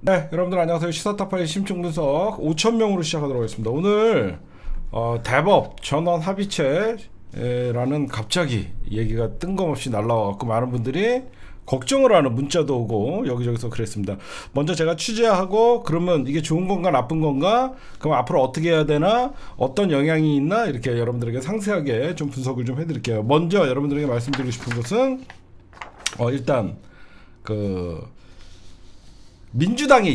네, 여러분들 안녕하세요. 시사타파의 심층분석 5,000명으로 시작하도록 하겠습니다. 오늘 대법 전원 합의체라는 갑자기 얘기가 뜬금없이 날라와갖고 많은 분들이 걱정을 하는 문자도 오고 여기저기서 그랬습니다. 먼저 제가 취재하고 그러면 이게 좋은 건가 나쁜 건가, 그럼 앞으로 어떻게 해야 되나, 어떤 영향이 있나, 이렇게 여러분들에게 상세하게 좀 분석을 좀 해드릴게요. 먼저 여러분들에게 말씀드리고 싶은 것은 일단 민주당의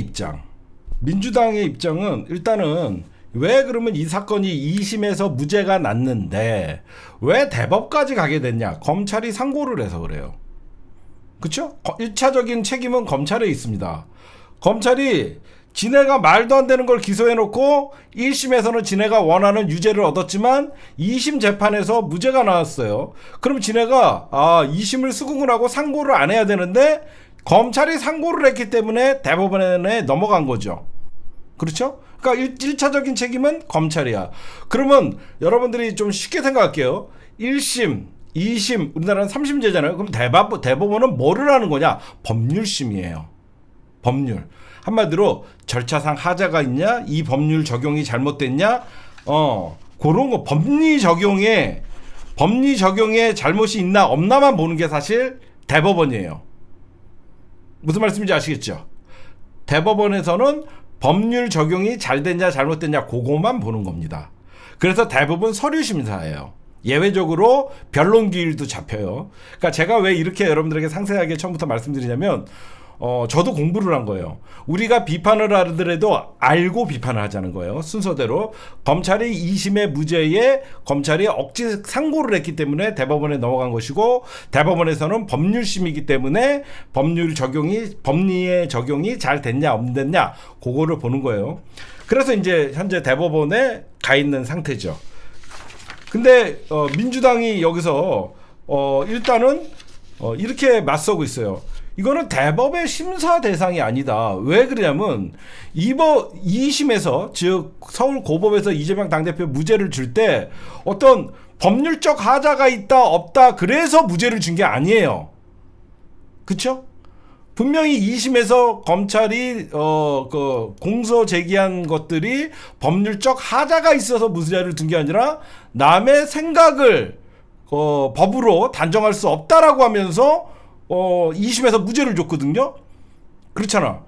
입장은 일단은 왜 그러면 이 사건이 2심에서 무죄가 났는데 왜 대법까지 가게 됐냐? 검찰이 상고를 해서 그래요. 그쵸? 1차적인 책임은 검찰에 있습니다. 검찰이 지네가 말도 안 되는 걸 기소해놓고 1심에서는 지네가 원하는 유죄를 얻었지만 2심 재판에서 무죄가 나왔어요. 그럼 지네가 2심을 수긍을 하고 상고를 안 해야 되는데 검찰이 상고를 했기 때문에 대법원에 넘어간 거죠. 그렇죠? 그러니까 1차적인 책임은 검찰이야. 그러면 여러분들이 좀 쉽게 생각할게요. 1심, 2심, 우리나라는 3심제잖아요. 그럼 대법원은 뭐를 하는 거냐? 법률심이에요. 법률. 한마디로 절차상 하자가 있냐? 이 법률 적용이 잘못됐냐? 그런 거 법리 적용에 잘못이 있나 없나만 보는 게 사실 대법원이에요. 무슨 말씀인지 아시겠죠? 대법원에서는 법률 적용이 잘 됐냐 잘못됐냐 그거만 보는 겁니다. 그래서 대부분 서류 심사예요. 예외적으로 변론 기일도 잡혀요. 그러니까 제가 왜 이렇게 여러분들에게 상세하게 처음부터 말씀드리냐면 저도 공부를 한 거예요. 우리가 비판을 하더라도 알고 비판을 하자는 거예요. 순서대로 검찰이 2심의 무죄에 검찰이 억지 상고를 했기 때문에 대법원에 넘어간 것이고, 대법원에서는 법률심이기 때문에 법리의 적용이 잘 됐냐 안 됐냐 그거를 보는 거예요. 그래서 이제 현재 대법원에 가 있는 상태죠. 근데 민주당이 여기서 일단은 이렇게 맞서고 있어요. 이거는 대법의 심사 대상이 아니다. 왜 그러냐면 2심에서 즉 서울고법에서 이재명 당대표 무죄를 줄 때 어떤 법률적 하자가 있다 없다 그래서 무죄를 준 게 아니에요. 그쵸? 분명히 2심에서 검찰이 공소 제기한 것들이 법률적 하자가 있어서 무죄를 둔 게 아니라 남의 생각을 법으로 단정할 수 없다라고 하면서 2심에서 무죄를 줬거든요. 그렇잖아.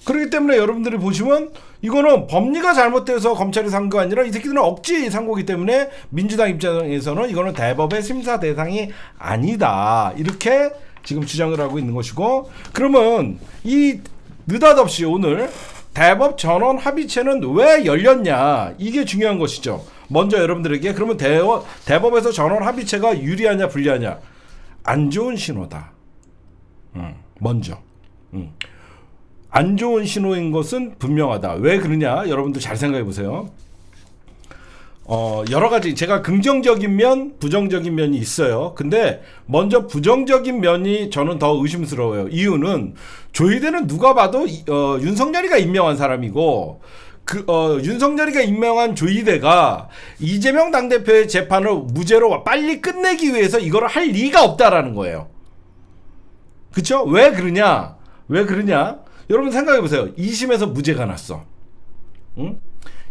그렇기 때문에 여러분들이 보시면 이거는 법리가 잘못돼서 검찰이 산 거 아니라 이 새끼들은 억지 상고기 때문에 민주당 입장에서는 이거는 대법의 심사 대상이 아니다, 이렇게 지금 주장을 하고 있는 것이고, 그러면 이 느닷없이 오늘 대법 전원 합의체는 왜 열렸냐, 이게 중요한 것이죠. 먼저 여러분들에게 그러면 대법에서 전원 합의체가 유리하냐 불리하냐, 안 좋은 신호다. 먼저 안 좋은 신호인 것은 분명하다. 왜 그러냐, 여러분들 잘 생각해 보세요. 여러 가지 제가 긍정적인 면, 부정적인 면이 있어요. 근데 먼저 부정적인 면이 저는 더 의심스러워요. 이유는 조희대는 누가 봐도 윤석열이가 임명한 사람이고, 윤석열이가 임명한 조희대가 이재명 당대표의 재판을 무죄로 빨리 끝내기 위해서 이거를 할 리가 없다라는 거예요. 그쵸? 왜 그러냐? 여러분 생각해 보세요. 2심에서 무죄가 났어. 응?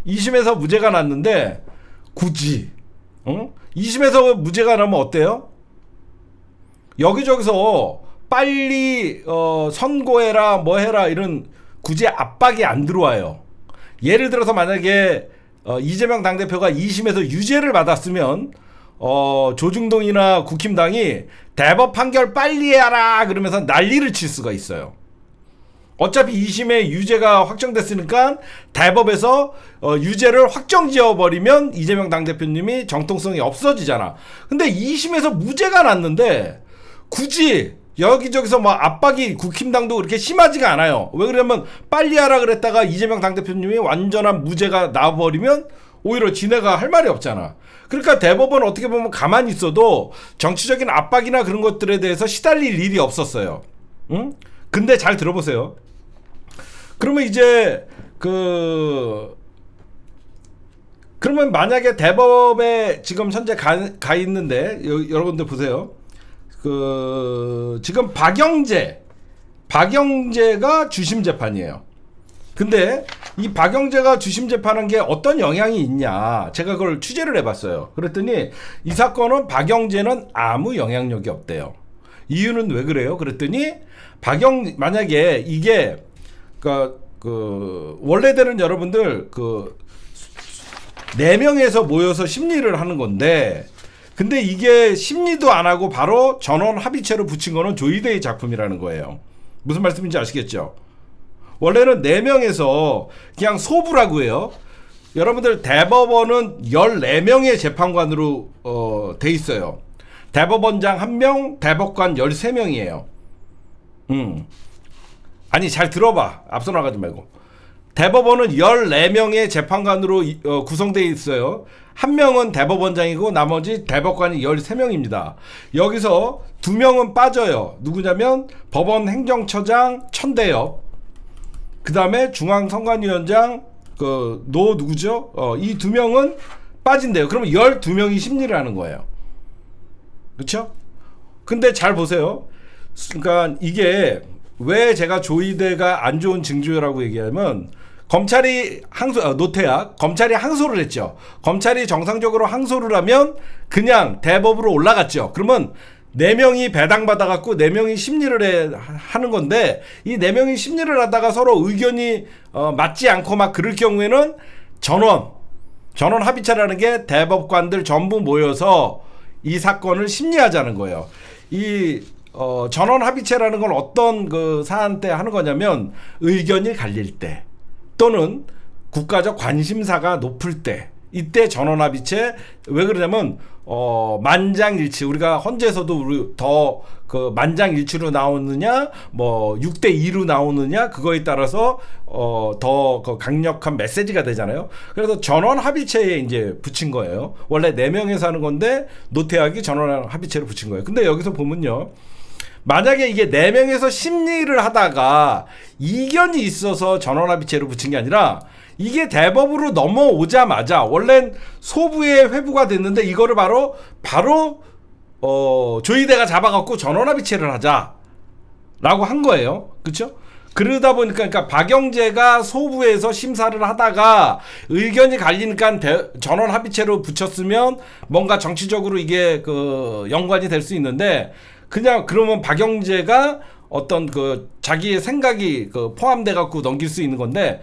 2심에서 무죄가 났는데 굳이 2심에서 무죄가 나면 어때요? 여기저기서 빨리 선고해라 뭐 해라 이런 굳이 압박이 안 들어와요. 예를 들어서 만약에 이재명 당대표가 2심에서 유죄를 받았으면 조중동이나 국힘당이 대법 판결 빨리 해라 그러면서 난리를 칠 수가 있어요. 어차피 2심에 유죄가 확정됐으니까 대법에서 유죄를 확정지어버리면 이재명 당대표님이 정통성이 없어지잖아. 근데 2심에서 무죄가 났는데 굳이 여기저기서 뭐 압박이 국힘당도 그렇게 심하지가 않아요. 왜 그러냐면 빨리 하라 그랬다가 이재명 당대표님이 완전한 무죄가 나와버리면 오히려 지네가 할 말이 없잖아. 그러니까 대법원은 어떻게 보면 가만히 있어도 정치적인 압박이나 그런 것들에 대해서 시달릴 일이 없었어요. 응? 근데 잘 들어보세요. 그러면 이제 그러면 만약에 대법에 지금 현재 가 있는데 여러분들 보세요. 지금 박영재가 주심 재판이에요. 근데 이 박영재가 주심 재판한 게 어떤 영향이 있냐, 제가 그걸 취재를 해봤어요. 그랬더니 이 사건은 박영재는 아무 영향력이 없대요. 이유는 왜 그래요? 그랬더니 만약에 이게 원래대로는 여러분들 4명에서 모여서 심리를 하는 건데, 근데 이게 심리도 안 하고 바로 전원 합의체로 붙인 거는 조이대의 작품이라는 거예요. 무슨 말씀인지 아시겠죠? 원래는 4명에서 그냥 소부라고 해요. 여러분들 대법원은 14명의 재판관으로 돼 있어요. 대법원장 1명, 대법관 13명이에요. 아니 잘 들어봐. 앞서 나가지 말고. 대법원은 14명의 재판관으로 구성되어 있어요. 한 명은 대법원장이고 나머지 대법관이 13명입니다. 여기서 2명은 빠져요. 누구냐면 법원 행정처장 천대엽, 그 다음에 중앙선관위원장 누구죠? 이 2명은 빠진대요. 그러면 12명이 심리를 하는 거예요. 그렇죠? 근데 잘 보세요. 그러니까 이게 왜 제가 조이대가 안 좋은 징조라고 얘기하면, 검찰이 노태학 검찰이 항소를 했죠. 검찰이 정상적으로 항소를 하면 그냥 대법으로 올라갔죠. 그러면 4명이 배당받아갖고 4명이 심리를 하는 건데, 이 4명이 심리를 하다가 서로 의견이 맞지 않고 막 그럴 경우에는 전원 합의체라는 게 대법관들 전부 모여서 이 사건을 심리하자는 거예요. 이 전원 합의체라는 건 어떤 사안 때 하는 거냐면, 의견이 갈릴 때 또는 국가적 관심사가 높을 때, 이때 전원합의체. 왜 그러냐면 만장일치, 우리가 헌재에서도 더 만장일치로 나오느냐, 뭐 6대2로 나오느냐, 그거에 따라서 더 강력한 메시지가 되잖아요. 그래서 전원합의체에 이제 붙인 거예요. 원래 4명에서 하는 건데 노태학이 전원합의체로 붙인 거예요. 근데 여기서 보면요, 만약에 이게 4명에서 심리를 하다가 이견이 있어서 전원합의체로 붙인 게 아니라, 이게 대법으로 넘어오자마자 원래는 소부에 회부가 됐는데 이거를 바로 조이대가 잡아갖고 전원합의체를 하자라고 한 거예요. 그렇죠? 그러다 보니까 그러니까 박영재가 소부에서 심사를 하다가 의견이 갈리니까 전원합의체로 붙였으면 뭔가 정치적으로 이게 연관이 될 수 있는데, 그냥 그러면 박영재가 어떤 자기의 생각이 포함돼 갖고 넘길 수 있는 건데,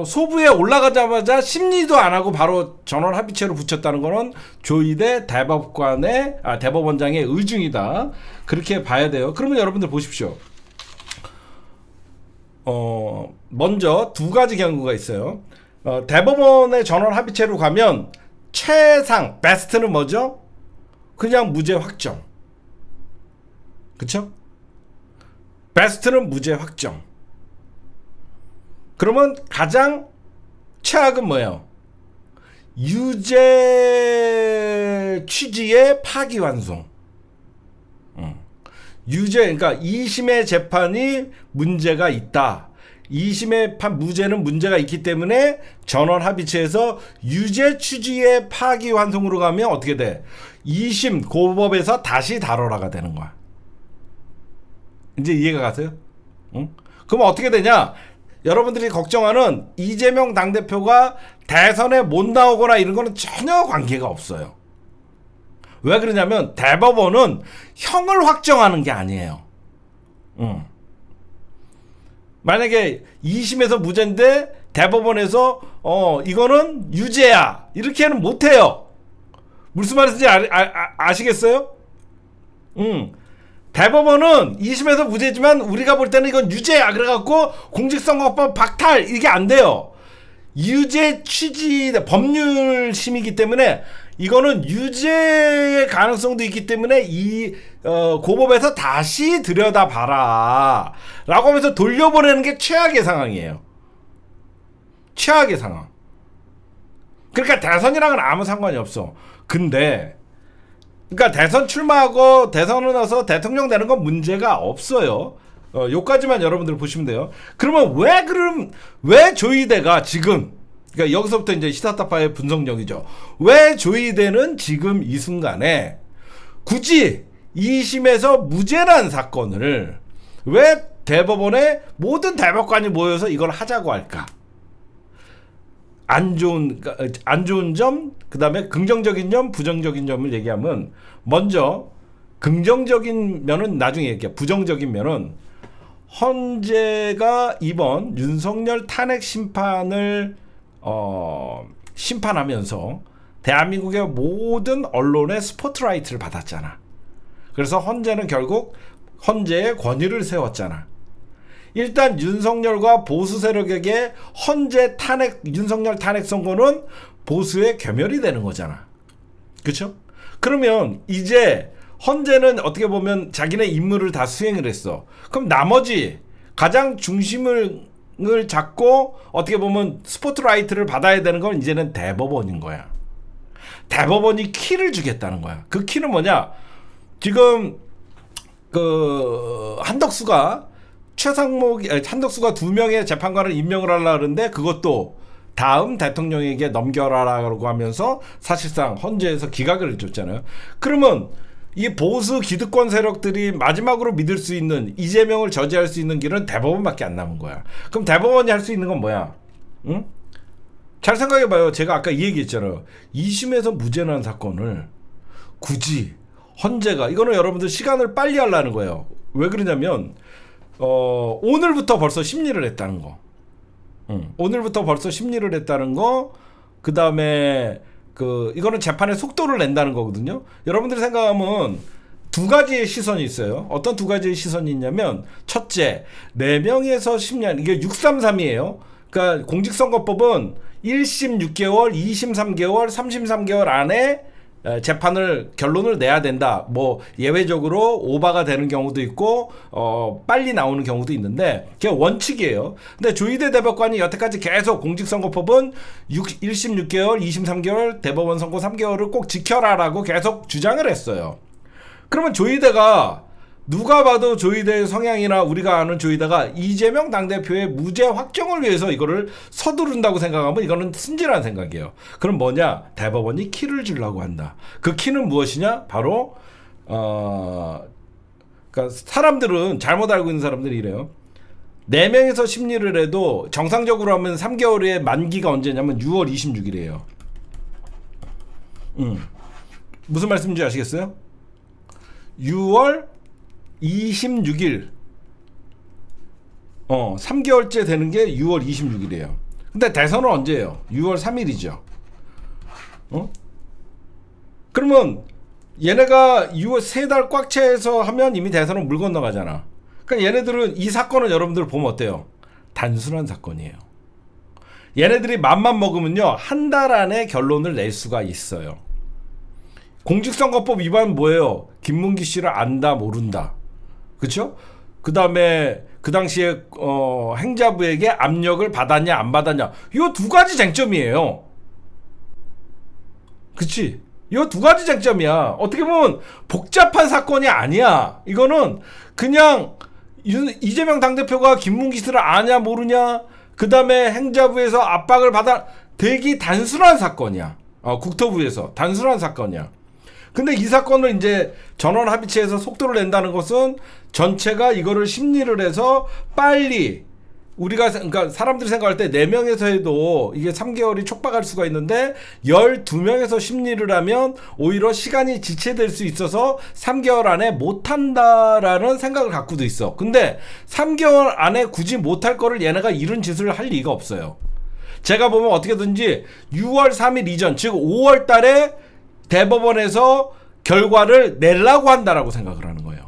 소부에 올라가자마자 심리도 안 하고 바로 전원 합의체로 붙였다는 거는 조이대 대법원장의 의중이다, 그렇게 봐야 돼요. 그러면 여러분들 보십시오. 먼저 2가지 경우가 있어요. 대법원의 전원 합의체로 가면 최상 베스트는 뭐죠? 그냥 무죄 확정. 그쵸? 베스트는 무죄 확정. 그러면 가장 최악은 뭐예요? 유죄 취지의 파기환송. 그러니까 2심의 재판이 문제가 있다. 2심의 무죄는 문제가 있기 때문에 전원 합의체에서 유죄 취지의 파기환송으로 가면 어떻게 돼? 2심 고법에서 다시 다뤄라가 되는 거야. 이제 이해가 가세요? 응? 그럼 어떻게 되냐? 여러분들이 걱정하는 이재명 당대표가 대선에 못 나오거나 이런 거는 전혀 관계가 없어요. 왜 그러냐면 대법원은 형을 확정하는 게 아니에요. 만약에 2심에서 무죄인데 대법원에서 이거는 유죄야, 이렇게는 못해요. 무슨 말인지 아시겠어요? 대법원은 2심에서 무죄지만 우리가 볼 때는 이건 유죄야 그래갖고 공직선거법 박탈, 이게 안 돼요. 유죄 취지 법률심이기 때문에 이거는 유죄의 가능성도 있기 때문에 이 고법에서 다시 들여다봐라 라고 하면서 돌려보내는 게 최악의 상황이에요. 최악의 상황. 그러니까 대선이랑은 아무 상관이 없어. 근데 그러니까 대선 출마하고 대선을 나서 대통령 되는 건 문제가 없어요. 요까지만 여러분들 보시면 돼요. 그러면 왜 조이대가 지금, 그러니까 여기서부터 이제 시사타파의 분석력이죠. 왜 조이대는 지금 이 순간에 굳이 2심에서 무죄란 사건을 왜 대법원에 모든 대법관이 모여서 이걸 하자고 할까? 안 좋은 점, 그 다음에 긍정적인 점, 부정적인 점을 얘기하면, 먼저 긍정적인 면은 나중에 얘기해. 부정적인 면은 헌재가 이번 윤석열 탄핵 심판을 심판하면서 대한민국의 모든 언론의 스포트라이트를 받았잖아. 그래서 헌재는 결국 헌재의 권위를 세웠잖아. 일단 윤석열과 보수 세력에게 헌재 탄핵, 윤석열 탄핵 선고는 보수의 겸열이 되는 거잖아. 그렇죠? 그러면 이제 헌재는 어떻게 보면 자기네 임무를 다 수행을 했어. 그럼 나머지 가장 중심을 잡고 어떻게 보면 스포트라이트를 받아야 되는 건 이제는 대법원인 거야. 대법원이 키를 주겠다는 거야. 그 키는 뭐냐? 지금 한덕수가 한덕수가 2명의 재판관을 임명을 하려고 하는데 그것도 다음 대통령에게 넘겨라라고 하면서 사실상 헌재에서 기각을 해줬잖아요. 그러면 이 보수 기득권 세력들이 마지막으로 믿을 수 있는 이재명을 저지할 수 있는 길은 대법원밖에 안 남은 거야. 그럼 대법원이 할 수 있는 건 뭐야? 응? 잘 생각해봐요. 제가 아까 이 얘기했잖아요. 2심에서 무죄 난 사건을 굳이 헌재가, 이거는 여러분들 시간을 빨리 하려는 거예요. 왜 그러냐면 오늘부터 벌써 심리를 했다는 거. 오늘부터 벌써 심리를 했다는 거. 그 다음에 이거는 재판의 속도를 낸다는 거거든요. 여러분들이 생각하면 두 가지의 시선이 있어요. 어떤 두 가지의 시선이 있냐면, 첫째, 4명에서 10년, 이게 633이에요. 그러니까 공직선거법은 1심 6개월, 2심 3개월, 3심 3개월 안에 재판을 결론을 내야 된다. 뭐 예외적으로 오바가 되는 경우도 있고 빨리 나오는 경우도 있는데 그게 원칙이에요. 근데 조희대 대법관이 여태까지 계속 공직선거법은 1심 6개월, 2심 3개월, 대법원 선고 3개월을 꼭 지켜라라고 계속 주장을 했어요. 그러면 조희대가, 누가 봐도 조희대의 성향이나 우리가 아는 조희대가 이재명 당대표의 무죄 확정을 위해서 이거를 서두른다고 생각하면 이거는 순진한 생각이에요. 그럼 뭐냐? 대법원이 키를 주려고 한다. 그 키는 무엇이냐? 바로 그러니까 사람들은, 잘못 알고 있는 사람들이 이래요. 4명에서 심리를 해도 정상적으로 하면 3개월의 만기가 언제냐면 6월 26일이에요. 무슨 말씀인지 아시겠어요? 6월 26일 3개월째 되는 게 6월 26일이에요. 근데 대선은 언제예요? 6월 3일이죠. 그러면 얘네가 6월 3달 꽉 채해서 하면 이미 대선은 물 건너가잖아. 그러니까 얘네들은 이 사건을 여러분들 보면 어때요? 단순한 사건이에요. 얘네들이 맘만 먹으면요, 한 달 안에 결론을 낼 수가 있어요. 공직선거법 위반 뭐예요? 김문기 씨를 안다 모른다. 그쵸? 그 다음에 그 당시에 행자부에게 압력을 받았냐 안 받았냐, 이 두 가지 쟁점이에요. 그치? 이 두 가지 쟁점이야. 어떻게 보면 복잡한 사건이 아니야. 이거는 그냥 이재명 당대표가 김문기 씨를 아냐 모르냐, 그 다음에 행자부에서 압박을 받아, 되게 단순한 사건이야. 국토부에서 단순한 사건이야. 근데 이 사건을 이제 전원 합의체에서 속도를 낸다는 것은 전체가 이거를 심리를 해서 빨리, 우리가, 그러니까 사람들이 생각할 때 4명에서 해도 이게 3개월이 촉박할 수가 있는데 12명에서 심리를 하면 오히려 시간이 지체될 수 있어서 3개월 안에 못한다라는 생각을 갖고도 있어. 근데 3개월 안에 굳이 못할 거를 얘네가 이런 짓을 할 리가 없어요. 제가 보면 어떻게든지 6월 3일 이전, 즉 5월 달에 대법원에서 결과를 내려고 한다라고 생각을 하는 거예요.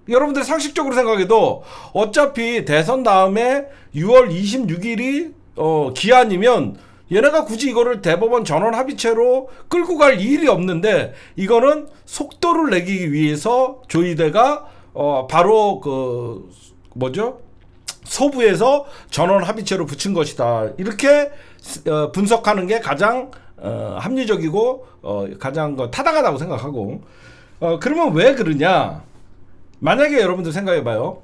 여러분들 상식적으로 생각해도 어차피 대선 다음에 6월 26일이 기한이면 얘네가 굳이 이거를 대법원 전원 합의체로 끌고 갈 일이 없는데, 이거는 속도를 내기 위해서 조희대가 바로 소부에서 전원 합의체로 붙인 것이다. 이렇게 분석하는 게 가장 합리적이고 가장 타당하다고 생각하고, 그러면 왜 그러냐? 만약에 여러분들 생각해봐요.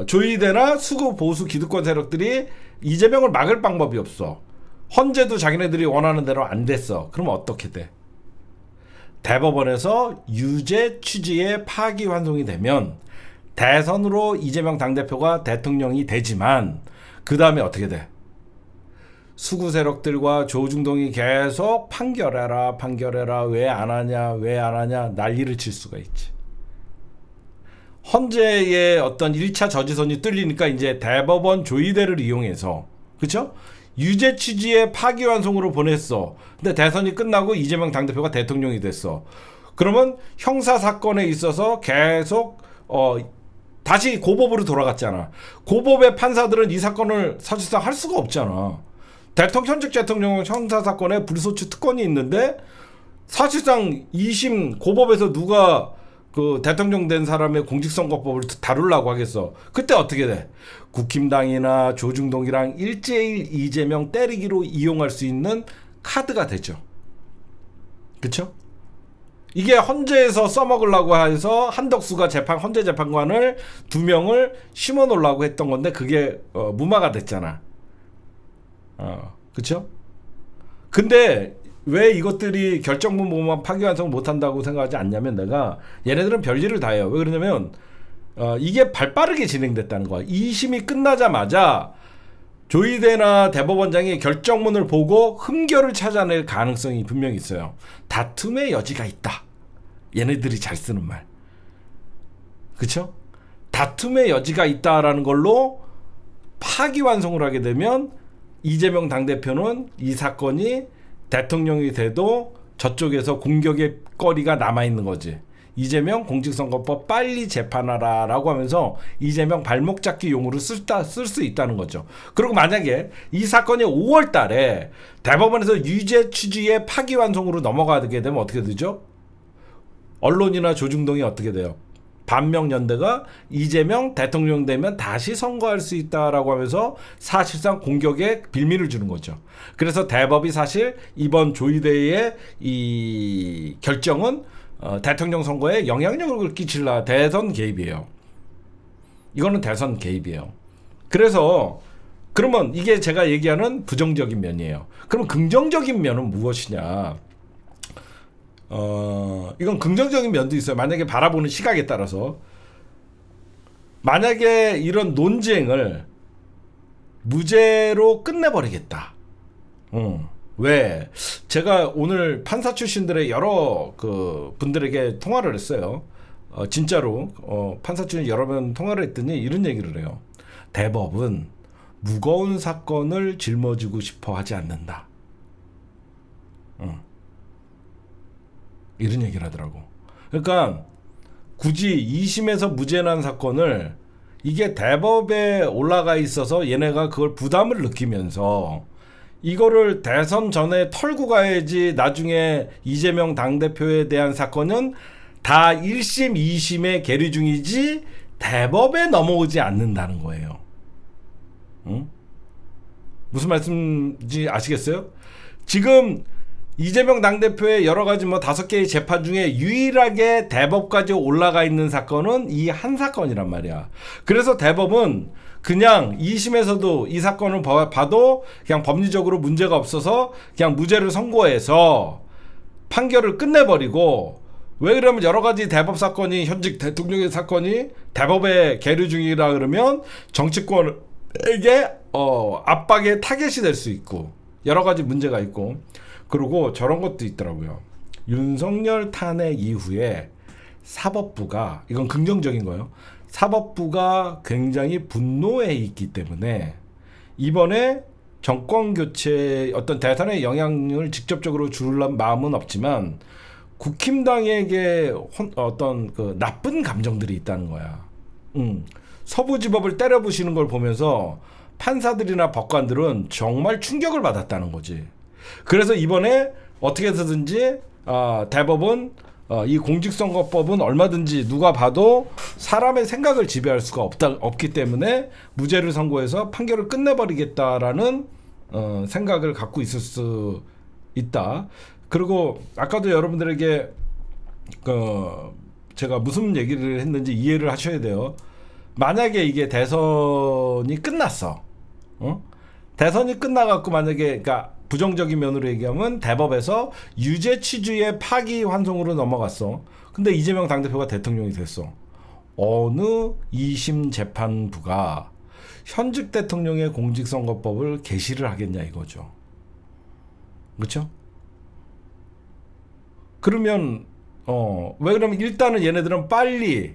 조희대나 수구 보수 기득권 세력들이 이재명을 막을 방법이 없어. 헌재도 자기네들이 원하는 대로 안 됐어. 그러면 어떻게 돼? 대법원에서 유죄 취지의 파기환송이 되면 대선으로 이재명 당대표가 대통령이 되지만 그 다음에 어떻게 돼? 수구 세력들과 조중동이 계속 판결해라 왜 안 하냐 난리를 칠 수가 있지. 헌재의 어떤 1차 저지선이 뚫리니까 이제 대법원 조의대를 이용해서, 그쵸? 유죄 취지의 파기환송으로 보냈어. 근데 대선이 끝나고 이재명 당대표가 대통령이 됐어. 그러면 형사 사건에 있어서 계속 다시 고법으로 돌아갔잖아. 고법의 판사들은 이 사건을 사실상 할 수가 없잖아. 현직 대통령은 형사 사건에 불소추 특권이 있는데 사실상 2심 고법에서 누가 그 대통령 된 사람의 공직선거법을 다루려고 하겠어. 그때 어떻게 돼? 국힘당이나 조중동이랑 일제일 이재명 때리기로 이용할 수 있는 카드가 되죠. 그쵸? 이게 헌재에서 써먹으려고 해서 한덕수가 헌재 재판관을 2명을 심어 놓으려고 했던 건데 그게 무마가 됐잖아. 그쵸? 근데 왜 이것들이 결정문 보고만 파기환송을 못한다고 생각하지 않냐면, 내가 얘네들은 별일을 다 해요. 왜 그러냐면 이게 발빠르게 진행됐다는 거야. 2심이 끝나자마자 조의대나 대법원장이 결정문을 보고 흠결을 찾아낼 가능성이 분명히 있어요. 다툼의 여지가 있다. 얘네들이 잘 쓰는 말. 그쵸? 다툼의 여지가 있다라는 걸로 파기환송을 하게 되면 이재명 당대표는 이 사건이 대통령이 돼도 저쪽에서 공격의 거리가 남아있는 거지. 이재명 공직선거법 빨리 재판하라 라고 하면서 이재명 발목 잡기 용으로 쓸 수 있다는 거죠. 그리고 만약에 이 사건이 5월 달에 대법원에서 유죄 취지의 파기환송으로 넘어가게 되면 어떻게 되죠? 언론이나 조중동이 어떻게 돼요? 반명연대가 이재명 대통령 되면 다시 선거할 수 있다라고 하면서 사실상 공격에 빌미를 주는 거죠. 그래서 대법이 사실 이번 조의대의 이 결정은 대통령 선거에 영향력을 끼칠라 대선 개입이에요. 이거는 대선 개입이에요. 그래서 그러면 이게 제가 얘기하는 부정적인 면이에요. 그럼 긍정적인 면은 무엇이냐? 이건 긍정적인 면도 있어요. 만약에 바라보는 시각에 따라서, 만약에 이런 논쟁을 무죄로 끝내버리겠다. 왜? 제가 오늘 판사 출신들의 여러 그 분들에게 통화를 했어요. 진짜로 판사 출신 여러 번 통화를 했더니 이런 얘기를 해요. 대법은 무거운 사건을 짊어지고 싶어 하지 않는다. 이런 얘기를 하더라고. 그러니까 굳이 2심에서 무죄 난 사건을 이게 대법에 올라가 있어서 얘네가 그걸 부담을 느끼면서 이거를 대선 전에 털고 가야지, 나중에 이재명 당대표에 대한 사건은 다 1심, 2심에 계류 중이지 대법에 넘어오지 않는다는 거예요. 응? 무슨 말씀인지 아시겠어요? 지금 이재명 당대표의 여러 가지 5개의 재판 중에 유일하게 대법까지 올라가 있는 사건은 이 한 사건이란 말이야. 그래서 대법은 그냥 2심에서도 이 사건을 봐도 그냥 법리적으로 문제가 없어서 그냥 무죄를 선고해서 판결을 끝내버리고, 왜 그러면 여러 가지 대법 사건이, 현직 대통령의 사건이 대법에 계류 중이라 그러면 정치권에게 압박의 타겟이 될 수 있고 여러 가지 문제가 있고. 그리고 저런 것도 있더라고요. 윤석열 탄핵 이후에 사법부가, 이건 긍정적인 거예요. 사법부가 굉장히 분노해 있기 때문에 이번에 정권 교체 어떤 대선의 영향을 직접적으로 주려는 마음은 없지만 국힘당에게 어떤 그 나쁜 감정들이 있다는 거야. 서부지법을 때려부시는 걸 보면서 판사들이나 법관들은 정말 충격을 받았다는 거지. 그래서 이번에 어떻게 해서든지 대법은 이 공직선거법은 얼마든지 누가 봐도 사람의 생각을 지배할 수가 없기 때문에 무죄를 선고해서 판결을 끝내버리겠다라는 생각을 갖고 있을 수 있다. 그리고 아까도 여러분들에게 제가 무슨 얘기를 했는지 이해를 하셔야 돼요. 만약에 이게 대선이 끝났어. 대선이 끝나갖고 만약에, 그러니까 부정적인 면으로 얘기하면 대법에서 유죄 취지의 파기환송으로 넘어갔어. 근데 이재명 당대표가 대통령이 됐어. 어느 2심 재판부가 현직 대통령의 공직선거법을 개시를 하겠냐 이거죠. 그렇죠? 그러면 왜 그러면 일단은 얘네들은 빨리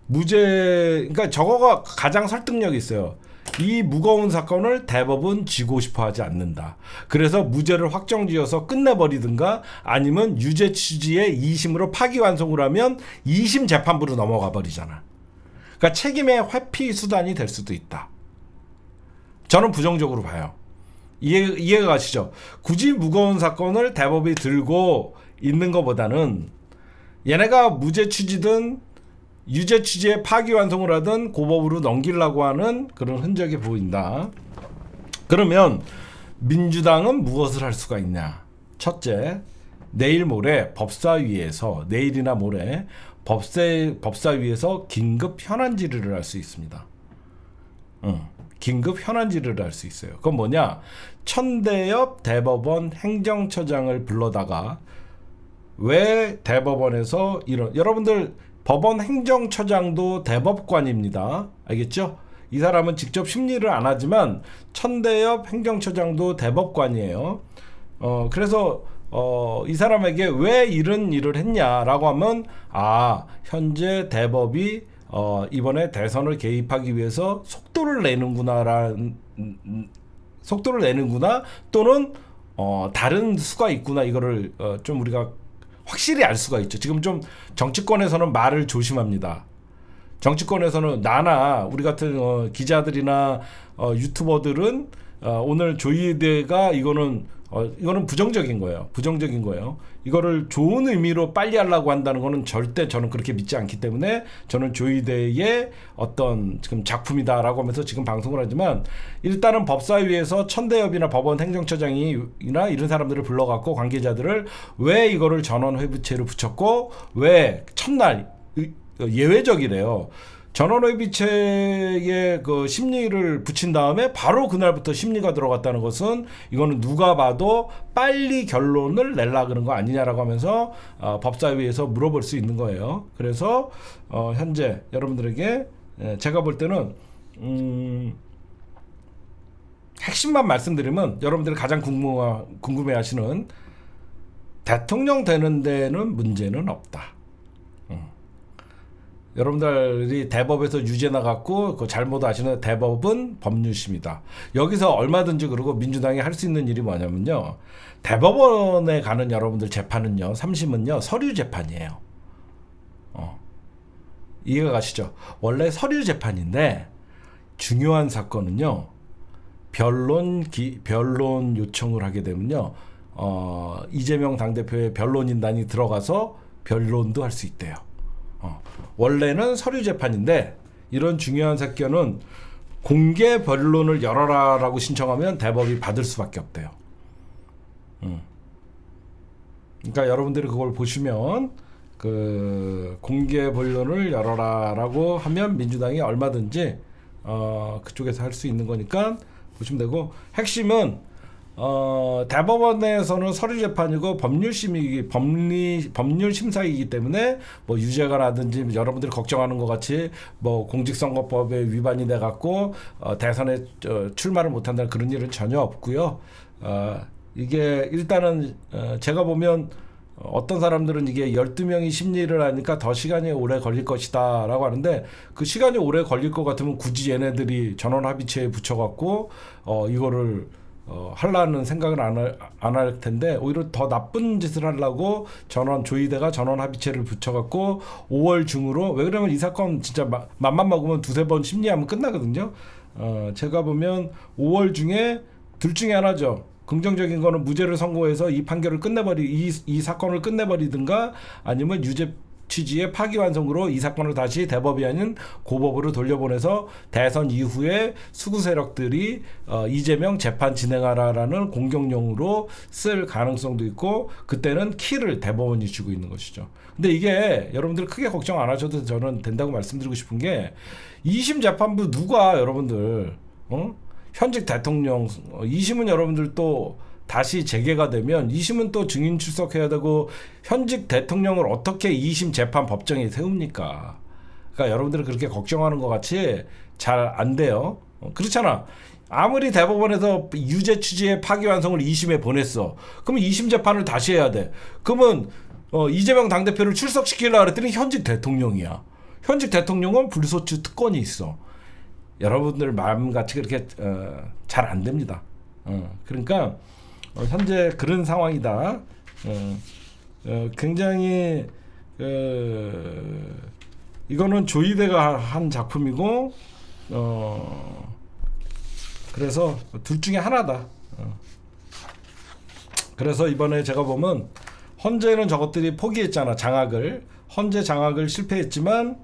무죄, 그러니까 저거가 가장 설득력이 있어요. 이 무거운 사건을 대법은 지고 싶어 하지 않는다. 그래서 무죄를 확정지어서 끝내버리든가 아니면 유죄 취지의 2심으로 파기환송을 하면 2심 재판부로 넘어가 버리잖아. 그러니까 책임의 회피 수단이 될 수도 있다. 저는 부정적으로 봐요. 이해가 가시죠? 굳이 무거운 사건을 대법이 들고 있는 것보다는 얘네가 무죄 취지든 유죄 취지의 파기환송을 하든 고법으로 넘기려고 하는 그런 흔적이 보인다. 그러면 민주당은 무엇을 할 수가 있냐? 첫째, 내일 모레 법사위에서 내일이나 모레 법사위에서 긴급 현안 질의를 할 수 있습니다. 긴급 현안 질의를 할 수 있어요. 그건 뭐냐? 천대엽 대법원 행정처장을 불러다가 왜 대법원에서 이런, 여러분들 법원 행정처장도 대법관입니다. 알겠죠? 이 사람은 직접 심리를 안 하지만 천대엽 행정처장도 대법관이에요. 그래서 이 사람에게 왜 이런 일을 했냐라고 하면 현재 대법이 이번에 대선을 개입하기 위해서 속도를 내는구나 또는 다른 수가 있구나, 이거를 좀 우리가 확실히 알 수가 있죠. 지금 좀 정치권에서는 말을 조심합니다. 정치권에서는 나나 우리 같은 기자들이나 유튜버들은 오늘 조희대가 이거는 부정적인 거예요. 부정적인 거예요. 이거를 좋은 의미로 빨리 하려고 한다는 거는 절대 저는 그렇게 믿지 않기 때문에 저는 조희대의 어떤 지금 작품이다라고 하면서 지금 방송을 하지만, 일단은 법사위에서 천대엽이나 법원 행정처장이나 이런 사람들을 불러갖고 관계자들을 왜 이거를 전원 회부채로 붙였고 왜 첫날 예외적이래요. 전원회비체에 그 심리를 붙인 다음에 바로 그날부터 심리가 들어갔다는 것은 이거는 누가 봐도 빨리 결론을 내려 그런 거 아니냐라고 하면서 법사위에서 물어볼 수 있는 거예요. 그래서 현재 여러분들에게 제가 볼 때는 핵심만 말씀드리면 여러분들이 가장 궁금해하시는, 대통령 되는 데는 문제는 없다. 여러분들이 대법에서 유죄 나갔고 그 잘못 아시는 대법은 법률심이다. 여기서 얼마든지, 그리고 민주당이 할 수 있는 일이 뭐냐면요, 대법원에 가는 여러분들 재판은요, 3심은요 서류 재판이에요. 이해가 가시죠? 원래 서류 재판인데 중요한 사건은요 변론 요청을 하게 되면요 이재명 당대표의 변론인단이 들어가서 변론도 할 수 있대요. 원래는 서류 재판인데 이런 중요한 사건은 공개 변론을 열어라라고 신청하면 대법이 받을 수밖에 없대요. 그러니까 여러분들이 그걸 보시면 그 공개 변론을 열어라라고 하면 민주당이 얼마든지 그쪽에서 할 수 있는 거니까 보시면 되고, 핵심은 대법원에서는 서류 재판이고 법률 심사이기 때문에 뭐 유죄가 나든지 여러분들이 걱정하는 것 같이 뭐 공직선거법에 위반이 돼 갖고 대선에 출마를 못 한다는 그런 일은 전혀 없고요. 이게 일단은 제가 보면 어떤 사람들은 이게 12명이 심리를 하니까 더 시간이 오래 걸릴 것이다 라고 하는데, 그 시간이 오래 걸릴 것 같으면 굳이 얘네들이 전원합의체에 붙여갖고 이거를 하려는 생각을 안 할 텐데, 오히려 더 나쁜 짓을 하려고 조희대가 전원합의체를 붙여갖고 5월 중으로, 왜 그러면 이 사건 진짜 맘만 먹으면 두세 번 심리하면 끝나거든요. 제가 보면 5월 중에 둘 중에 하나죠. 긍정적인 거는 무죄를 선고해서 이 판결을 이 사건을 끝내버리든가, 아니면 유죄 취지의 파기환송으로 이 사건을 다시 대법이 아닌 고법으로 돌려보내서 대선 이후에 수구 세력들이 이재명 재판 진행하라라는 공격용으로 쓸 가능성도 있고, 그때는 키를 대법원이 쥐고 있는 것이죠. 근데 이게 여러분들 크게 걱정 안 하셔도 저는 된다고 말씀드리고 싶은 게, 2심 재판부 누가 여러분들 현직 대통령 2심은 여러분들 또 다시 재개가 되면 2심은 또 증인 출석해야 되고, 현직 대통령을 어떻게 2심 재판 법정에 세웁니까? 그러니까 여러분들이 그렇게 걱정하는 것 같이 잘 안 돼요. 그렇잖아. 아무리 대법원에서 유죄 취지의 파기환송을 2심에 보냈어. 그러면 2심 재판을 다시 해야 돼. 그러면 이재명 당대표를 출석시키려고 그랬더니 현직 대통령이야. 현직 대통령은 불소추 특권이 있어. 여러분들 마음같이 그렇게 잘 안 됩니다. 그러니까 현재 그런 상황이다. 굉장히 이거는 조이대가 한 작품이고 그래서 둘 중에 하나다. 그래서 이번에 제가 보면 헌재는 저것들이 포기했잖아. 장악을. 헌재 장악을 실패했지만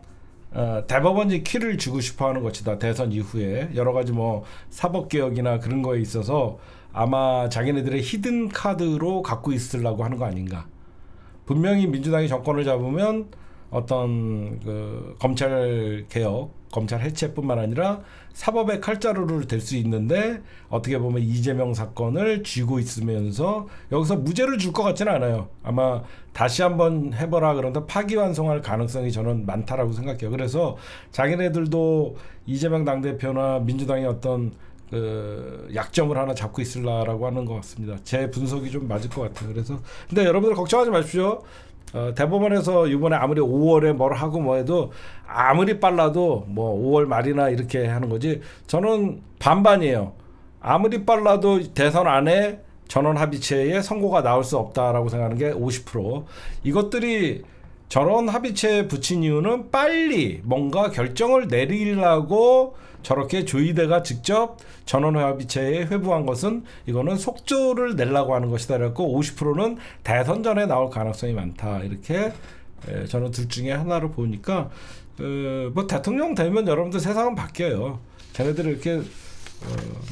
대법원이 키를 주고 싶어하는 것이다. 대선 이후에 여러 가지 뭐 사법개혁이나 그런 거에 있어서 아마 자기네들의 히든 카드로 갖고 있으려고 하는 거 아닌가. 분명히 민주당이 정권을 잡으면 어떤 그 검찰 개혁, 검찰 해체뿐만 아니라 사법의 칼자루를 댈 수 있는데 어떻게 보면 이재명 사건을 쥐고 있으면서 여기서 무죄를 줄 것 같지는 않아요. 아마 다시 한번 해보라 그런데 파기환송할 가능성이 저는 많다라고 생각해요. 그래서 자기네들도 이재명 당대표나 민주당의 어떤 그 약점을 하나 잡고 있으려고 하는 것 같습니다. 제 분석이 좀 맞을 것 같아요. 그래서 근데 여러분들 걱정하지 마십시오. 대법원에서 이번에 아무리 5월에 뭘 하고 뭐 해도 아무리 빨라도 뭐 5월 말이나 이렇게 하는 거지. 저는 반반이에요. 아무리 빨라도 대선 안에 전원 합의체에 선고가 나올 수 없다라고 생각하는 게 50%. 이것들이 전원 합의체에 붙인 이유는 빨리 뭔가 결정을 내리려고 저렇게 조이대가 직접 전원 합의체에 회부한 것은 이거는 속조를 내려고 하는 것이다. 그래서 50%는 대선 전에 나올 가능성이 많다. 이렇게 저는 둘 중에 하나를 보니까 뭐 대통령 되면 여러분들 세상은 바뀌어요. 쟤네들이 이렇게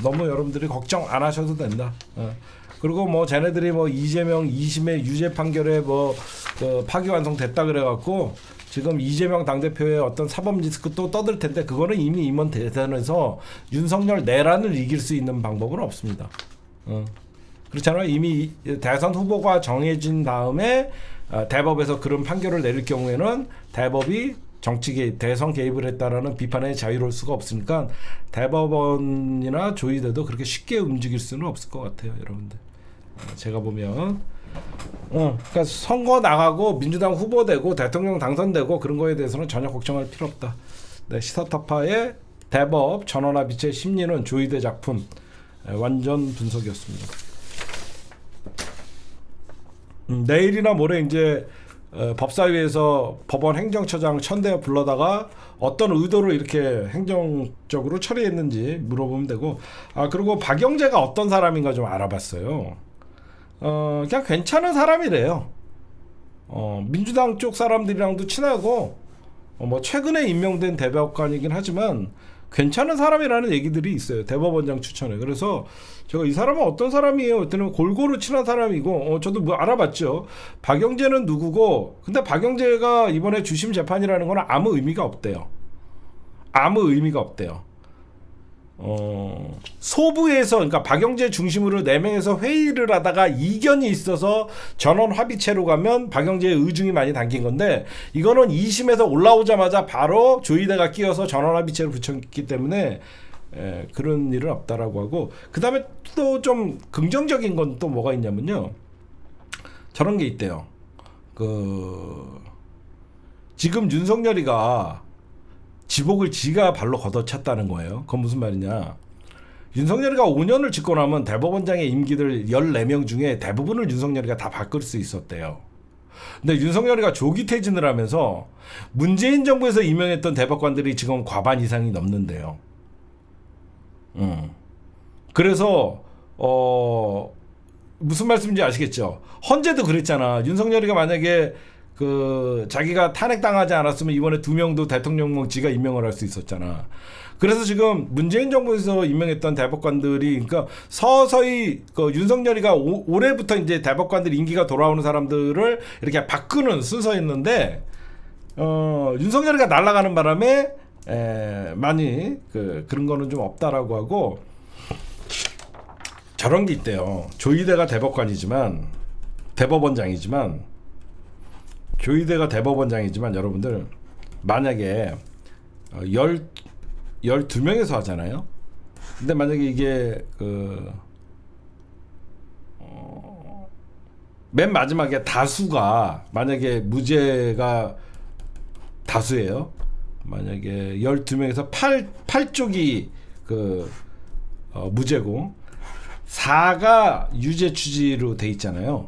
너무 여러분들이 걱정 안 하셔도 된다. 그리고 뭐 쟤네들이 뭐 이재명 2심의 유죄 판결에 뭐 파기환송됐다 그래갖고 지금 이재명 당대표의 어떤 사법 리스크 또 떠들 텐데 그거는 이미 임원 대선에서 윤석열 내란을 이길 수 있는 방법은 없습니다. 그렇잖아요. 이미 대선 후보가 정해진 다음에 대법에서 그런 판결을 내릴 경우에는 대법이 대선 개입을 했다라는 비판에 자유로울 수가 없으니까 대법원이나 조이대도 그렇게 쉽게 움직일 수는 없을 것 같아요, 여러분들. 제가 보면 그러니까 선거 나가고 민주당 후보 되고 대통령 당선되고 그런 거에 대해서는 전혀 걱정할 필요 없다. 네, 시사타파의 대법 전원합의체 심리는 조이대 작품 완전 분석이었습니다. 내일이나 모레 이제 법사위에서 법원 행정처장 천대엽 불러다가 어떤 의도로 이렇게 행정적으로 처리했는지 물어보면 되고 그리고 박영재가 어떤 사람인가 좀 알아봤어요. 그냥 괜찮은 사람이래요. 민주당 쪽 사람들이랑도 친하고 뭐 최근에 임명된 대법관이긴 하지만 괜찮은 사람이라는 얘기들이 있어요. 대법원장 추천에. 그래서 제가 이 사람은 어떤 사람이에요? 그랬더니 골고루 친한 사람이고 저도 뭐 알아봤죠. 박영재는 누구고 근데 박영재가 이번에 주심 재판이라는 건 아무 의미가 없대요. 아무 의미가 없대요. 소부에서 그러니까 박영재 중심으로 4명에서 회의를 하다가 이견이 있어서 전원 합의체로 가면 박영재의 의중이 많이 담긴 건데 이거는 2심에서 올라오자마자 바로 조이대가 끼어서 전원 합의체로 붙였기 때문에 그런 일은 없다라고 하고 그 다음에 또 좀 긍정적인 건 또 뭐가 있냐면요. 저런 게 있대요. 지금 윤석열이가 지복을 지가 발로 걷어찼다는 거예요. 그건 무슨 말이냐. 윤석열이가 5년을 집권 하면 대법원장의 임기들 14명 중에 대부분을 윤석열이가 다 바꿀 수 있었대요. 근데 윤석열이가 조기 퇴진을 하면서 문재인 정부에서 임명했던 대법관들이 지금 과반 이상이 넘는데요. 그래서 무슨 말씀인지 아시겠죠? 헌재도 그랬잖아. 윤석열이가 만약에 자기가 탄핵당하지 않았으면 이번에 2명도 대통령 지가 임명을 할 수 있었잖아. 그래서 지금 문재인 정부에서 임명했던 대법관들이 그러니까 서서히 윤석열이가 올해부터 이제 대법관들 임기가 돌아오는 사람들을 이렇게 바꾸는 순서였는데 윤석열이가 날아가는 바람에 많이 그런 거는 좀 없다라고 하고 저런 게 있대요. 조이대가 대법원장이지만 조이대가 대법원장이지만 여러분들 만약에 열 12명에서 하잖아요. 근데 만약에 이게 맨 마지막에 다수가 만약에 무죄가 다수예요. 만약에 12명에서 8쪽이 무죄고 4가 유죄 취지로 돼 있잖아요.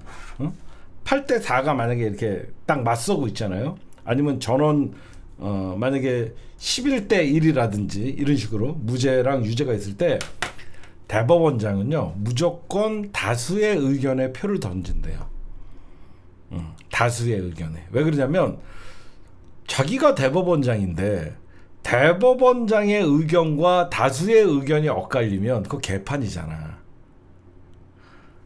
8대 4가 만약에 이렇게 딱 맞서고 있잖아요. 아니면 전원 만약에 11대 1이라든지 이런 식으로 무죄랑 유죄가 있을 때 대법원장은요 무조건 다수의 의견에 표를 던진대요. 다수의 의견에. 왜 그러냐면 자기가 대법원장인데 대법원장의 의견과 다수의 의견이 엇갈리면 그거 개판이잖아.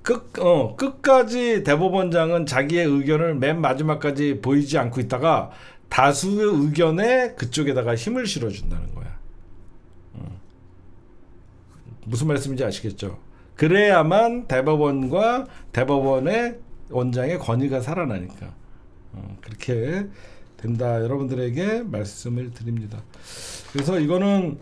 끝까지 대법원장은 자기의 의견을 맨 마지막까지 보이지 않고 있다가 다수의 의견에 그쪽에다가 힘을 실어준다는 거야. 무슨 말씀인지 아시겠죠? 그래야만 대법원과 대법원의 원장의 권위가 살아나니까. 그렇게 된다. 여러분들에게 말씀을 드립니다. 그래서 이거는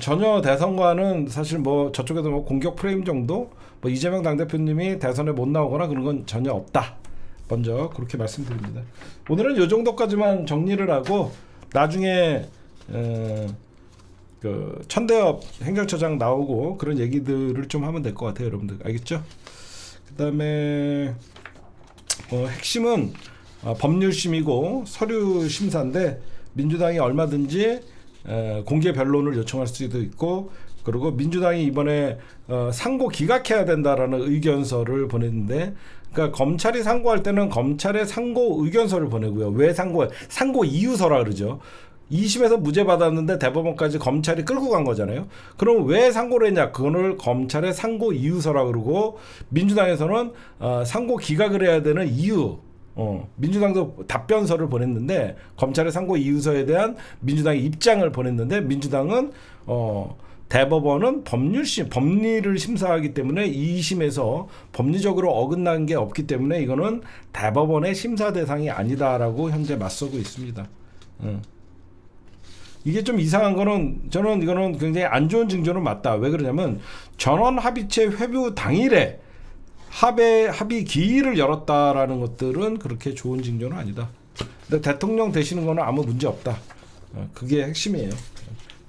전혀 대선과는 사실 뭐 저쪽에서 뭐 공격 프레임 정도 뭐 이재명 당대표님이 대선에 못 나오거나 그런 건 전혀 없다. 먼저 그렇게 말씀드립니다. 오늘은 이 정도까지만 정리를 하고 나중에 천대엽 행정처장 나오고 그런 얘기들을 좀 하면 될 것 같아요. 여러분들 알겠죠? 그 다음에 핵심은 법률심이고 서류심사인데 민주당이 얼마든지 공개 변론을 요청할 수도 있고 그리고 민주당이 이번에 상고 기각해야 된다라는 의견서를 보냈는데 그러니까 검찰이 상고할 때는 검찰의 상고 의견서를 보내고요. 왜 상고 이유서라 그러죠. 2심에서 무죄 받았는데 대법원까지 검찰이 끌고 간 거잖아요. 그럼 왜 상고를 했냐? 그거를 검찰의 상고 이유서라 그러고 민주당에서는 상고 기각을 해야 되는 이유 민주당도 답변서를 보냈는데 검찰의 상고 이유서에 대한 민주당의 입장을 보냈는데 민주당은 대법원은 법리를 심사하기 때문에 2심에서 법리적으로 어긋난 게 없기 때문에 이거는 대법원의 심사 대상이 아니다라고 현재 맞서고 있습니다. 이게 좀 이상한 거는 저는 이거는 굉장히 안 좋은 징조는 맞다. 왜 그러냐면 전원 합의체 회부 당일에 합의 기일을 열었다라는 것들은 그렇게 좋은 징조는 아니다. 근데 대통령 되시는 거는 아무 문제 없다. 그게 핵심이에요.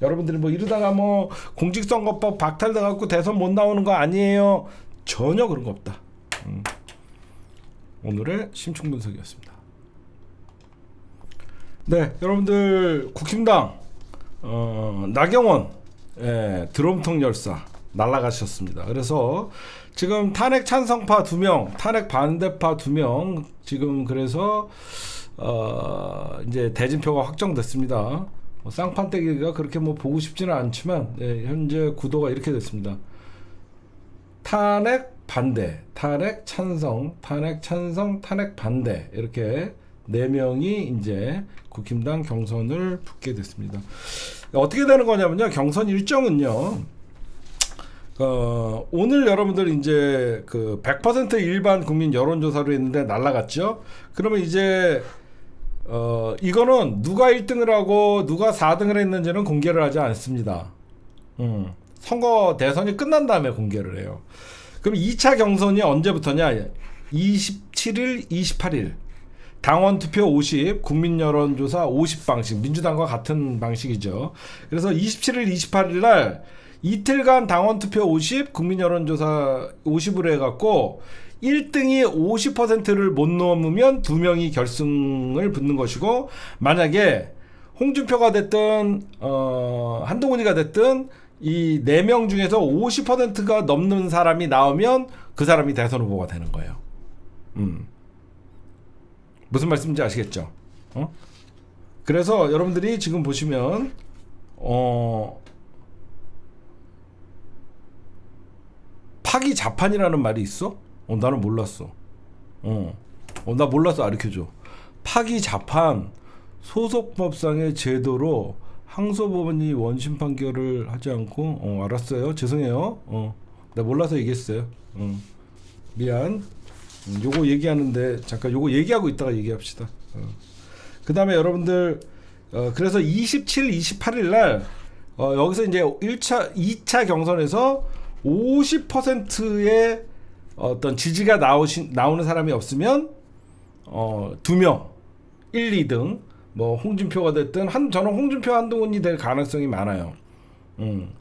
여러분들이 뭐 이러다가 뭐 공직선거법 박탈돼 갖고 대선 못 나오는 거 아니에요? 전혀 그런 거 없다. 오늘의 심층 분석이었습니다. 네, 여러분들 국힘당 나경원 드럼통 열사 날아가셨습니다. 그래서 지금 탄핵 찬성파 2명, 탄핵 반대파 2명 지금 그래서 이제 대진표가 확정됐습니다. 쌍판떼기가 그렇게 뭐 보고 싶지는 않지만 현재 구도가 이렇게 됐습니다. 탄핵 반대, 탄핵 찬성, 탄핵 찬성, 탄핵 반대 이렇게 4명이 이제 국힘당 경선을 붙게 됐습니다. 어떻게 되는 거냐면요. 경선 일정은요. 오늘 여러분들 이제 100% 일반 국민 여론조사로 했는데 날라갔죠. 그러면 이제 이거는 누가 1등을 하고 누가 4등을 했는지는 공개를 하지 않습니다. 선거 대선이 끝난 다음에 공개를 해요. 그럼 2차 경선이 언제부터냐? 27일, 28일. 당원 투표 50, 국민 여론조사 50 방식, 민주당과 같은 방식이죠. 그래서 27일, 28일 날 이틀간 당원 투표 50, 국민 여론조사 50으로 해갖고 1등이 50%를 못 넘으면 2명이 결승을 붙는 것이고 만약에 홍준표가 됐든 한동훈이가 됐든 이 4명 중에서 50%가 넘는 사람이 나오면 그 사람이 대선 후보가 되는 거예요. 무슨 말씀인지 아시겠죠? 그래서 여러분들이 지금 보시면 파기자판이라는 말이 있어? 나는 몰랐어. 나 몰라서 가르쳐줘. 파기자판 소속법상의 제도로 항소법원이 원심 판결을 하지 않고 알았어요. 죄송해요. 내가 몰라서 얘기했어요. 미안. 요거 얘기하는데 잠깐 요거 얘기하고 있다가 얘기합시다. 그 다음에 여러분들 그래서 27, 28일 날 여기서 이제 1차, 2차 경선에서 50%의 어떤 지지가 나오는 사람이 없으면 2명 1, 2등 뭐 홍준표가 됐든 저는 홍준표 한동훈이 될 가능성이 많아요.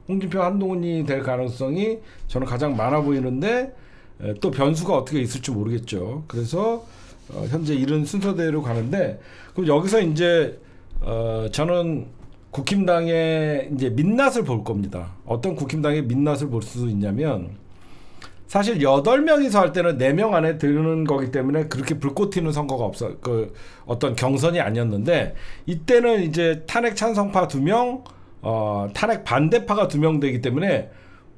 홍준표 한동훈이 될 가능성이 저는 가장 많아 보이는데 또 변수가 어떻게 있을지 모르겠죠. 그래서 현재 이런 순서대로 가는데 그럼 여기서 이제 저는 국힘당의 이제 민낯을 볼 겁니다. 어떤 국힘당의 민낯을 볼 수 있냐면 사실 8명이서 할 때는 4명 안에 드는 거기 때문에 그렇게 불꽃 튀는 선거가 어떤 경선이 아니었는데 이때는 이제 탄핵 찬성파 2명, 탄핵 반대파가 2명 되기 때문에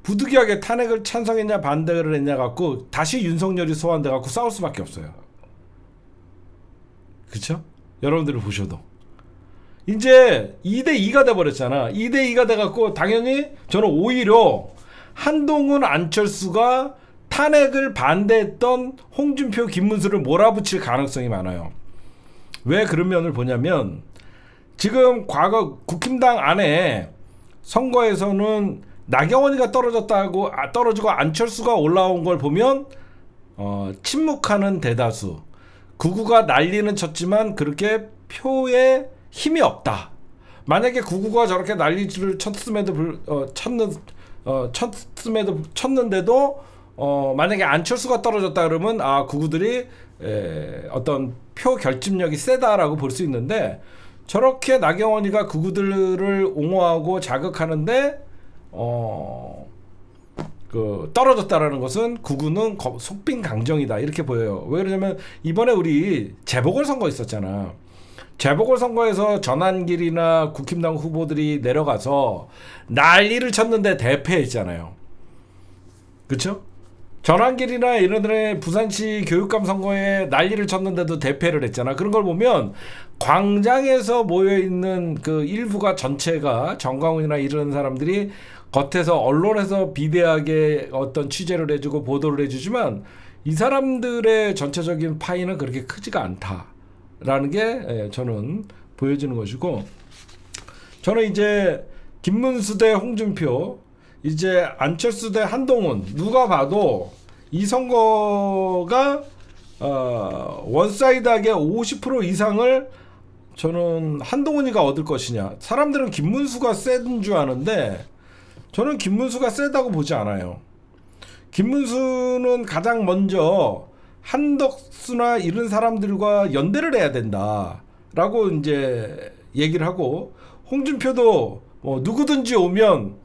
부득이하게 탄핵을 찬성했냐 반대를 했냐 갖고 다시 윤석열이 소환돼 갖고 싸울 수밖에 없어요. 그렇죠? 여러분들이 보셔도 이제 2대2가 돼버렸잖아. 2대2가 돼갖고 당연히 저는 오히려 한동훈 안철수가 탄핵을 반대했던 홍준표 김문수를 몰아붙일 가능성이 많아요. 왜 그런 면을 보냐면 지금 과거 국힘당 안에 선거에서는 나경원이가 떨어지고 안철수가 올라온 걸 보면 침묵하는 대다수, 구구가 난리는 쳤지만 그렇게 표에 힘이 없다. 만약에 구구가 저렇게 난리를 쳤는데도 만약에 안철수가 떨어졌다 그러면 구구들이 어떤 표 결집력이 세다라고 볼 수 있는데 저렇게 나경원이가 구구들을 옹호하고 자극하는데 떨어졌다라는 것은 구구는 속빈 강정이다 이렇게 보여요. 왜 그러냐면 이번에 우리 재보궐선거 있었잖아. 재보궐선거에서 전한길이나 국힘당 후보들이 내려가서 난리를 쳤는데 대패했잖아요. 그렇죠? 전한길이나 이런 부산시 교육감 선거에 난리를 쳤는데도 대패를 했잖아. 그런 걸 보면 광장에서 모여있는 그 일부가 전체가 정광훈이나 이런 사람들이 겉에서 언론에서 비대하게 어떤 취재를 해주고 보도를 해주지만 이 사람들의 전체적인 파이는 그렇게 크지가 않다라는 게 저는 보여지는 것이고, 저는 이제 김문수 대 홍준표, 이제 안철수 대 한동훈, 누가 봐도 이 선거가 원사이드하게 50% 이상을 저는 한동훈이가 얻을 것이냐. 사람들은 김문수가 센 줄 아는데 저는 김문수가 세다고 보지 않아요. 김문수는 가장 먼저 한덕수나 이런 사람들과 연대를 해야 된다라고 이제 얘기를 하고, 홍준표도 누구든지 오면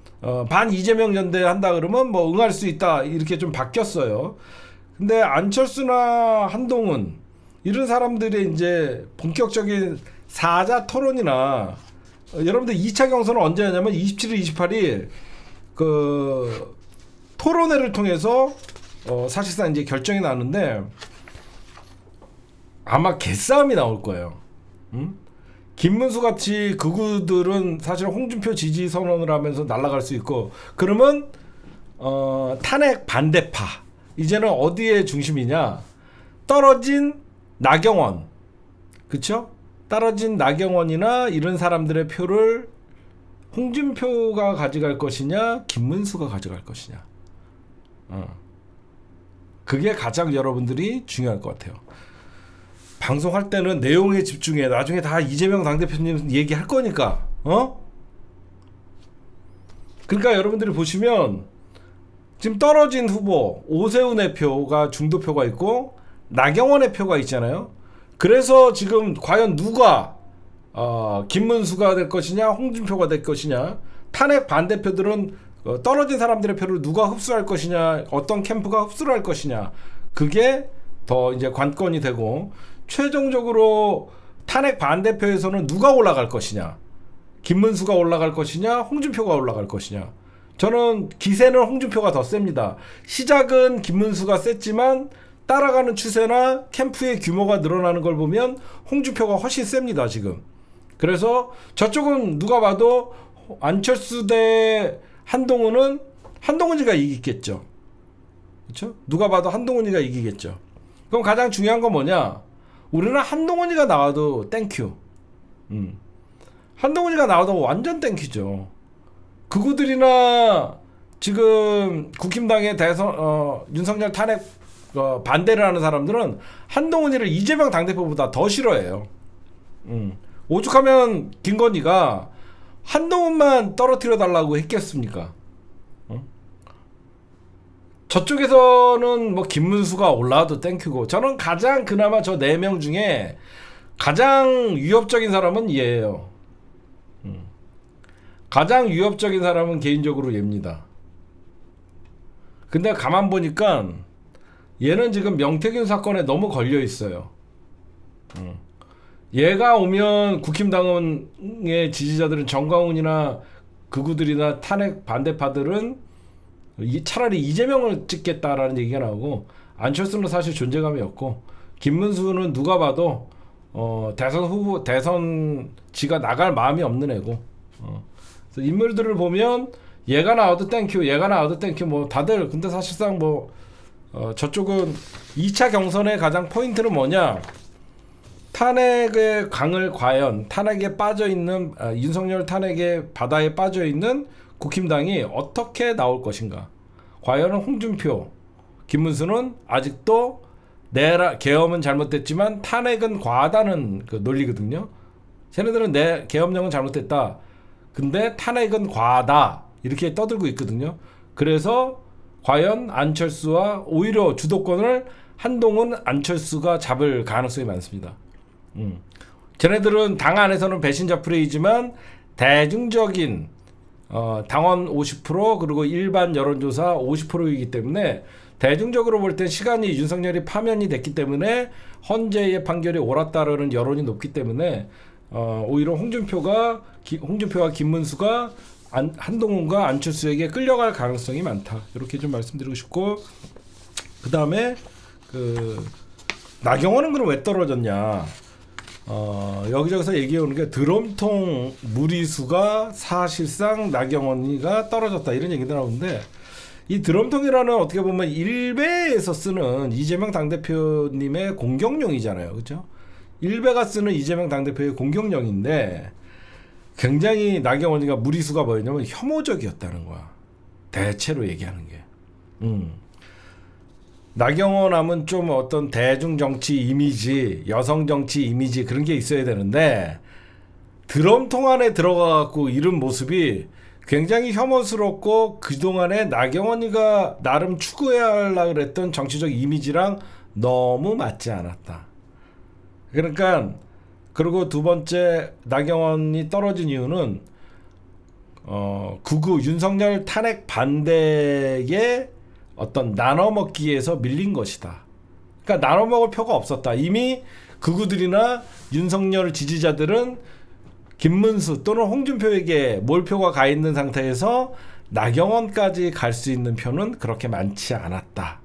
반 이재명 연대 한다 그러면 응할 수 있다 이렇게 좀 바뀌었어요. 근데 안철수나 한동훈 이런 사람들의 이제 본격적인 사자 토론이나 여러분들 2차 경선은 언제 하냐면 27일, 28일 그 토론회를 통해서 사실상 이제 결정이 나는데 아마 개싸움이 나올 거예요. 김문수 같이 극우들은 사실 홍준표 지지 선언을 하면서 날아갈 수 있고, 그러면 탄핵 반대파 이제는 어디에 중심이냐? 떨어진 나경원, 그쵸? 떨어진 나경원이나 이런 사람들의 표를 홍준표가 가져갈 것이냐, 김문수가 가져갈 것이냐. 그게 가장 여러분들이 중요할 것 같아요. 방송할 때는 내용에 집중해. 나중에 다 이재명 당대표님 얘기할 거니까. 그러니까 여러분들이 보시면 지금 떨어진 후보 오세훈의 표가 중도표가 있고 나경원의 표가 있잖아요. 그래서 지금 과연 누가 김문수가 될 것이냐, 홍준표가 될 것이냐, 탄핵 반대표들은 떨어진 사람들의 표를 누가 흡수할 것이냐, 어떤 캠프가 흡수를 할 것이냐, 그게 더 이제 관건이 되고, 최종적으로 탄핵 반대표에서는 누가 올라갈 것이냐, 김문수가 올라갈 것이냐, 홍준표가 올라갈 것이냐. 저는 기세는 홍준표가 더 셉니다. 시작은 김문수가 셌지만 따라가는 추세나 캠프의 규모가 늘어나는 걸 보면 홍준표가 훨씬 셉니다 지금. 그래서 저쪽은 누가 봐도 안철수 대 한동훈은 한동훈이가 이기겠죠. 그렇죠? 누가 봐도 한동훈이가 이기겠죠. 그럼 가장 중요한 건 뭐냐? 우리는 한동훈이가 나와도 땡큐. 한동훈이가 나와도 완전 땡큐죠. 그구들이나 지금 국힘당의 대선 윤석열 탄핵 반대를 하는 사람들은 한동훈이를 이재명 당대표보다 더 싫어해요. 오죽하면 김건희가 한동훈만 떨어뜨려 달라고 했겠습니까? 저쪽에서는 뭐 김문수가 올라와도 땡큐고, 저는 가장 그나마 저 4명 중에 가장 위협적인 사람은 얘예요. 가장 위협적인 사람은 개인적으로 얘입니다. 근데 가만 보니까 얘는 지금 명태균 사건에 너무 걸려 있어요. 얘가 오면 국힘당의 지지자들은 정광훈이나 극우들이나 탄핵 반대파들은 차라리 이재명을 찍겠다라는 얘기가 나오고, 안철수는 사실 존재감이 없고, 김문수는 누가 봐도 대선 후보, 대선 지가 나갈 마음이 없는 애고, 그래서 인물들을 보면 얘가 나와도 땡큐, 얘가 나와도 땡큐, 뭐 다들. 근데 사실상 뭐 저쪽은 2차 경선의 가장 포인트는 뭐냐, 탄핵의 강을 과연 탄핵에 빠져있는 윤석열 탄핵의 바다에 빠져있는 국힘당이 어떻게 나올 것인가. 과연 홍준표, 김문수는 아직도 계엄은 잘못됐지만 탄핵은 과하다는 그 논리거든요. 쟤네들은 내 계엄령은 잘못됐다, 근데 탄핵은 과하다, 이렇게 떠들고 있거든요. 그래서 과연 안철수와 오히려 주도권을 한동훈, 안철수가 잡을 가능성이 많습니다. 쟤네들은 당 안에서는 배신자 프레이지만 대중적인 당원 50% 그리고 일반 여론조사 50%이기 때문에 대중적으로 볼 때 시간이 윤석열이 파면이 됐기 때문에 헌재의 판결이 옳았다라는 여론이 높기 때문에 오히려 홍준표와 김문수가 한동훈과 안철수에게 끌려갈 가능성이 많다, 이렇게 좀 말씀드리고 싶고, 그 다음에 나경원은 그럼 왜 떨어졌냐. 여기저기서 얘기해오는 게 드럼통 무리수가 사실상 나경원이가 떨어졌다, 이런 얘기도 나오는데, 이 드럼통이라는 어떻게 보면 일베에서 쓰는 이재명 당대표님의 공격용이잖아요. 그렇죠? 일베가 쓰는 이재명 당대표의 공격용인데, 굉장히 나경원이가 무리수가 뭐였냐면 혐오적이었다는 거야, 대체로 얘기하는 게. 나경원 하면 좀 어떤 대중 정치 이미지, 여성 정치 이미지, 그런 게 있어야 되는데, 드럼통 안에 들어가 갖고 이런 모습이 굉장히 혐오스럽고, 그동안에 나경원이가 나름 추구해야 하려고 그랬던 정치적 이미지랑 너무 맞지 않았다. 그러니까, 그리고 두 번째 나경원이 떨어진 이유는 극우 윤석열 탄핵 반대의 어떤 나눠먹기에서 밀린 것이다. 그러니까 나눠먹을 표가 없었다. 이미 극우들이나 윤석열 지지자들은 김문수 또는 홍준표에게 몰표가 가 있는 상태에서 나경원까지 갈 수 있는 표는 그렇게 많지 않았다.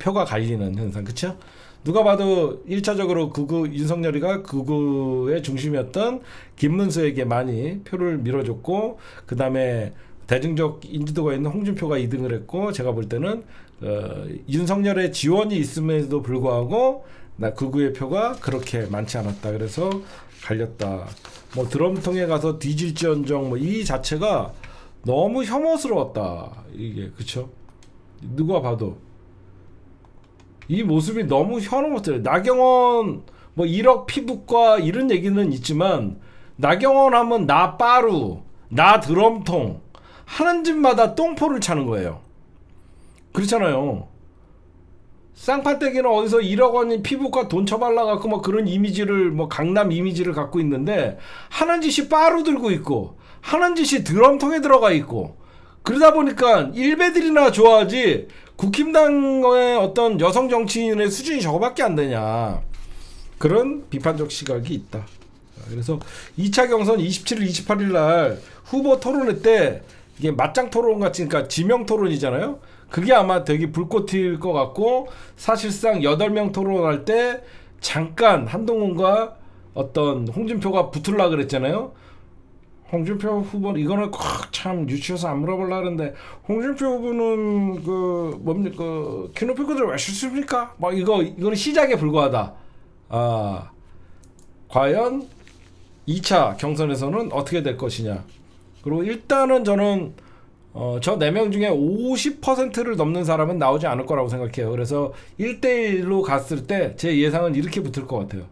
표가 갈리는 현상, 그렇죠? 누가 봐도 1차적으로 윤석열이가 극우의 중심이었던 김문수에게 많이 표를 밀어줬고, 그 다음에 대중적 인지도가 있는 홍준표가 2등을 했고, 제가 볼 때는 윤석열의 지원이 있음에도 불구하고 극우의 표가 그렇게 많지 않았다. 그래서 갈렸다. 뭐 드럼통에 가서 뒤질지언정 뭐 이 자체가 너무 혐오스러웠다, 이게. 그쵸? 누가 봐도 이 모습이 너무 혐오스러워요. 나경원 뭐 1억 피부과 이런 얘기는 있지만, 나경원 하면 나 빠루, 나 드럼통, 하는 집마다 똥포를 차는 거예요. 그렇잖아요. 쌍판떼기는 어디서 1억 원이 피부과 돈 쳐발라갖고 뭐 그런 이미지를, 뭐 강남 이미지를 갖고 있는데, 하는 짓이 빠루 들고 있고, 하는 짓이 드럼통에 들어가 있고, 그러다 보니까 일베들이나 좋아하지 국힘당의 어떤 여성 정치인의 수준이 저거밖에 안 되냐, 그런 비판적 시각이 있다. 그래서 2차 경선 27일, 28일 날 후보 토론회 때 이게 맞짱 토론 같이, 그러니까 지명 토론이잖아요. 그게 아마 되게 불꽃일 것 같고, 사실상 8명 토론할 때 잠깐 한동훈과 어떤 홍준표가 붙으려고 그랬잖아요. 홍준표 후보, 이거는 참 유치해서 안 물어보려고 하는데, 홍준표 후보는 뭡니까, 키높이 그들 왜 싫습니까? 뭐 이거는 시작에 불과하다. 과연 2차 경선에서는 어떻게 될 것이냐. 그리고 일단은 저는 저 4명 중에 50%를 넘는 사람은 나오지 않을 거라고 생각해요. 그래서 1대1로 갔을 때 제 예상은 이렇게 붙을 것 같아요.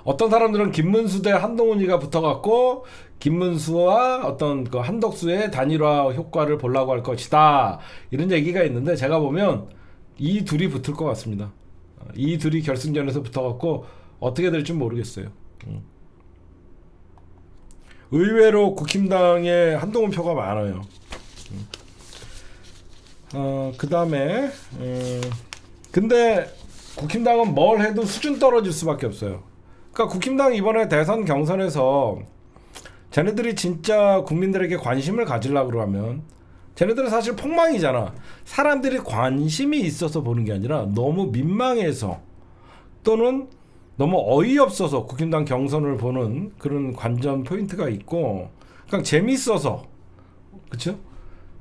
어떤 사람들은 김문수 대 한동훈이가 붙어갖고 김문수와 어떤 그 한덕수의 단일화 효과를 보려고 할 것이다, 이런 얘기가 있는데, 제가 보면 이 둘이 붙을 것 같습니다. 이 둘이 결승전에서 붙어갖고 어떻게 될지 모르겠어요. 의외로 국힘당에 한동훈 표가 많아요. 그 다음에 근데 국힘당은 뭘 해도 수준 떨어질 수밖에 없어요. 그러니까 국힘당 이번에 대선 경선에서 쟤네들이 진짜 국민들에게 관심을 가지려고 그러면, 쟤네들은 사실 폭망이잖아. 사람들이 관심이 있어서 보는 게 아니라 너무 민망해서 또는 너무 어이없어서 국힘당 경선을 보는 그런 관전 포인트가 있고, 그냥 재밌어서. 그쵸?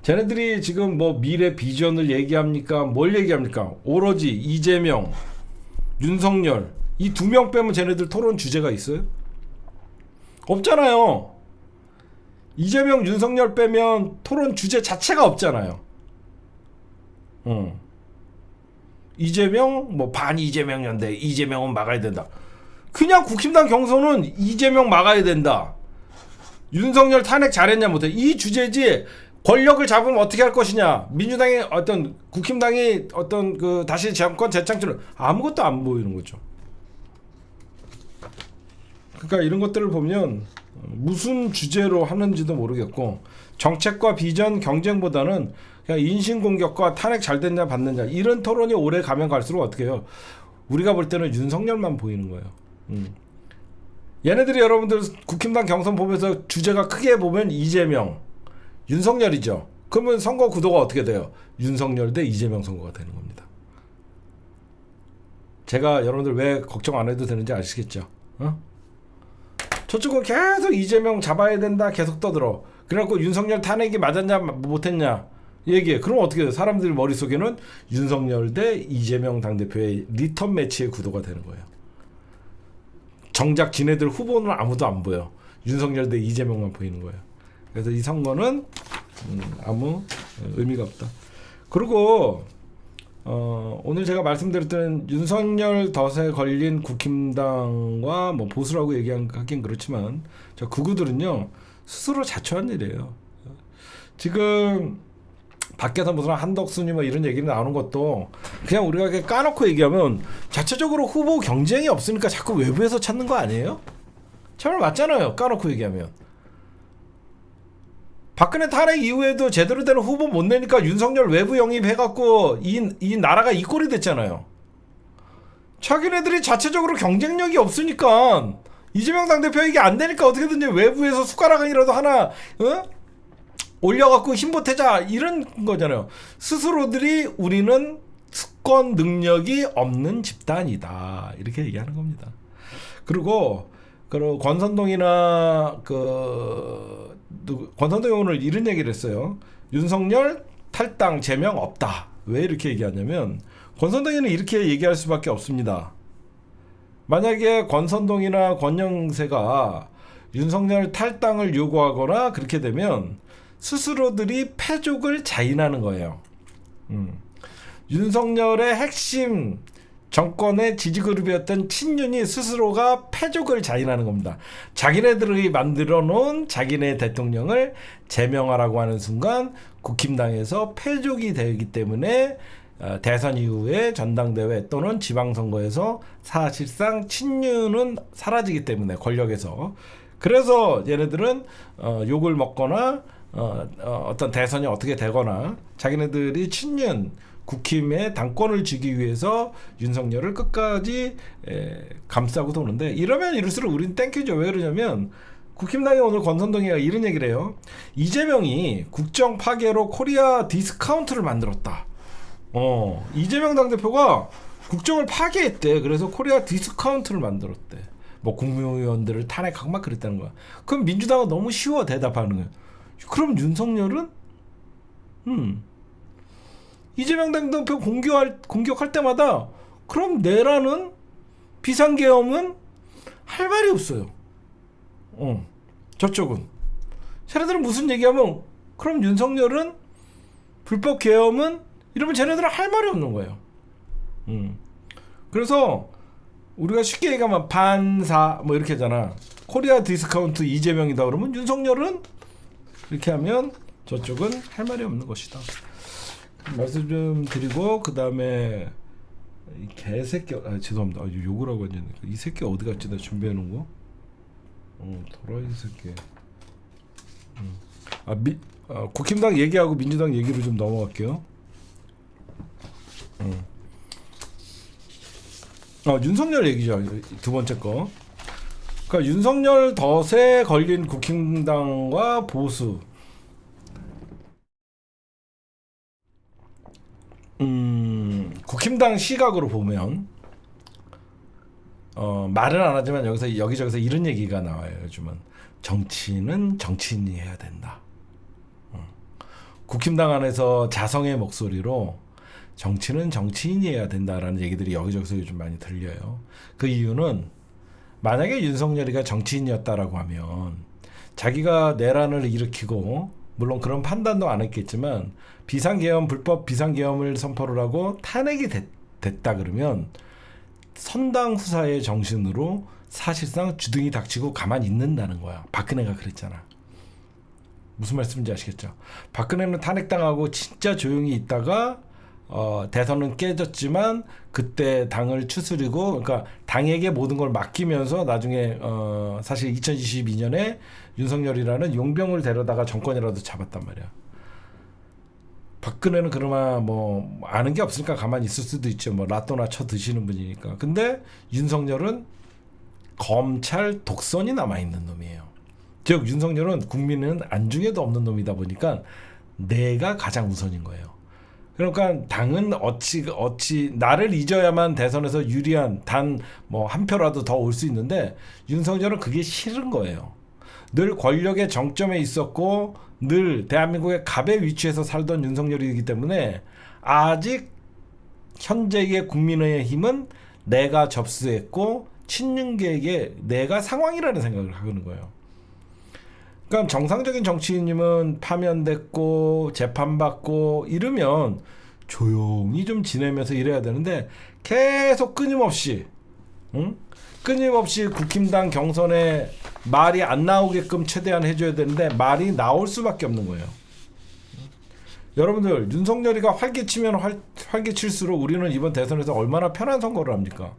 쟤네들이 지금 뭐 미래 비전을 얘기합니까? 뭘 얘기합니까? 오로지 이재명, 윤석열, 이 2명 빼면 쟤네들 토론 주제가 있어요? 없잖아요. 이재명, 윤석열 빼면 토론 주제 자체가 없잖아요. 이재명 뭐 반 이재명 연대, 이재명은 막아야 된다. 그냥 국힘당 경선은 이재명 막아야 된다, 윤석열 탄핵 잘했냐 못해, 이 주제지. 권력을 잡으면 어떻게 할 것이냐, 민주당이 어떤 국힘당이 어떤 그 다시 정권 재창출을, 아무것도 안 보이는 거죠. 그러니까 이런 것들을 보면 무슨 주제로 하는지도 모르겠고, 정책과 비전 경쟁보다는 그냥 인신공격과 탄핵 잘 됐냐 받느냐, 이런 토론이 오래 가면 갈수록 어떻게 해요, 우리가 볼 때는 윤석열만 보이는 거예요. 얘네들이, 여러분들 국힘당 경선 보면서 주제가 크게 보면 이재명, 윤석열이죠. 그러면 선거 구도가 어떻게 돼요? 윤석열 대 이재명 선거가 되는 겁니다. 제가 여러분들 왜 걱정 안 해도 되는지 아시겠죠? 저쪽은 계속 이재명 잡아야 된다 계속 떠들어. 그래갖고 윤석열 탄핵이 맞았냐 못했냐 얘기해. 그럼 어떻게 돼요? 사람들 머릿속에는 윤석열 대 이재명 당대표의 리턴 매치의 구도가 되는 거예요. 정작 지네들 후보는 아무도 안 보여. 윤석열 대 이재명만 보이는 거예요. 그래서 이 선거는 아무 의미가 없다. 그리고 오늘 제가 말씀드렸던 윤석열 덫에 걸린 국힘당과 뭐 보수라고 얘기하긴 그렇지만, 저 극우들은요 스스로 자초한 일이에요. 지금 밖에서 무슨 한덕수니 뭐 이런 얘기를 나오는 것도 그냥 우리가 이렇게 까놓고 얘기하면 자체적으로 후보 경쟁이 없으니까 자꾸 외부에서 찾는 거 아니에요? 참 맞잖아요. 까놓고 얘기하면. 박근혜 탄핵 이후에도 제대로 된 후보 못 내니까 윤석열 외부 영입해갖고 이 나라가 이 꼴이 됐잖아요. 자기네들이 자체적으로 경쟁력이 없으니까, 이재명 당대표 이게 안 되니까 어떻게든지 외부에서 숟가락이라도 하나 올려갖고 힘보태자, 이런 거잖아요. 스스로들이 우리는 수권 능력이 없는 집단이다, 이렇게 얘기하는 겁니다. 그리고 권선동이나 권선동이 오늘 이런 얘기를 했어요. 윤석열 탈당 제명 없다. 왜 이렇게 얘기하냐면, 권선동이는 이렇게 얘기할 수밖에 없습니다. 만약에 권선동이나 권영세가 윤석열 탈당을 요구하거나 그렇게 되면 스스로들이 패족을 자인하는 거예요. 윤석열의 핵심 정권의 지지그룹이었던 친윤이 스스로가 패족을 자인하는 겁니다. 자기네들이 만들어 놓은 자기네 대통령을 제명하라고 하는 순간 국힘당에서 패족이 되기 때문에 대선 이후에 전당대회 또는 지방선거에서 사실상 친윤은 사라지기 때문에, 권력에서. 그래서 얘네들은 욕을 먹거나 어떤 대선이 어떻게 되거나 자기네들이 친윤 국힘의 당권을 쥐기 위해서 윤석열을 끝까지 감싸고 도는데, 이러면 이럴수록 우린 땡큐죠. 왜 그러냐면, 국힘당이 오늘 권선동이가 이런 얘기를 해요. 이재명이 국정 파괴로 코리아 디스카운트를 만들었다. 이재명 당대표가 국정을 파괴했대. 그래서 코리아 디스카운트를 만들었대. 뭐 국무위원들을 탄핵하고 막 그랬다는 거야. 그럼 민주당은 너무 쉬워 대답하는 거야. 그럼 윤석열은 이재명 당대표 공격할 때마다 그럼 내라는 비상계엄은 할 말이 없어요. 저쪽은. 쟤네들은 무슨 얘기하면 그럼 윤석열은 불법 계엄은 이러면 쟤네들은 할 말이 없는 거예요. 그래서 우리가 쉽게 얘기하면 반사 뭐 이렇게 하잖아. 코리아 디스카운트 이재명이다 그러면 윤석열은 이렇게 하면 저쪽은 할 말이 없는 것이다. 말씀 좀 드리고 그 다음에 이 개새끼 죄송합니다. 욕을 하고 있는 이 새끼 어디 갔지? 나 준비해 놓은 거. 도라이 새끼. 국힘당 얘기하고 민주당 얘기로 좀 넘어갈게요. 윤석열 얘기죠. 두 번째 거. 그러니까 윤석열 덫에 걸린 국힘당과 보수. 국힘당 시각으로 보면 말은 안 하지만 여기서 여기저기서 이런 얘기가 나와요. 요즘은 정치는 정치인이 해야 된다. 국힘당 안에서 자성의 목소리로 정치는 정치인이 해야 된다라는 얘기들이 여기저기서 요즘 많이 들려요. 그 이유는 만약에 윤석열이가 정치인이었다라고 하면 자기가 내란을 일으키고 물론 그런 판단도 안 했겠지만 비상계엄 불법 비상계엄을 선포를 하고 탄핵이 됐다 그러면 선당 후사의 정신으로 사실상 주둥이 닥치고 가만히 있는다는 거야. 박근혜가 그랬잖아. 무슨 말씀인지 아시겠죠? 박근혜는 탄핵당하고 진짜 조용히 있다가 대선은 깨졌지만 그때 당을 추스리고 그러니까 당에게 모든 걸 맡기면서 나중에 사실 2022년에 윤석열이라는 용병을 데려다가 정권이라도 잡았단 말이야. 박근혜는 그나마 뭐 아는 게 없으니까 가만히 있을 수도 있죠. 뭐 라또나 쳐 드시는 분이니까. 근데 윤석열은 검찰 독선이 남아있는 놈이에요. 즉 윤석열은 국민은 안중에도 없는 놈이다 보니까 내가 가장 우선인 거예요. 그러니까 당은 어찌 나를 잊어야만 대선에서 유리한 단 뭐 한 표라도 더 올 수 있는데 윤석열은 그게 싫은 거예요. 늘 권력의 정점에 있었고 늘 대한민국의 갑의 위치에서 살던 윤석열이기 때문에 아직 현재의 국민의힘은 내가 접수했고 친윤계에게 내가 상황이라는 생각을 하는 거예요. 그러니까 정상적인 정치인님은 파면됐고 재판받고 이러면 조용히 좀 지내면서 이래야 되는데 계속 끊임없이 끊임없이 국힘당 경선에 말이 안 나오게끔 최대한 해줘야 되는데 말이 나올 수밖에 없는 거예요. 여러분들 윤석열이가 활개치면 활개칠수록 우리는 이번 대선에서 얼마나 편한 선거를 합니까?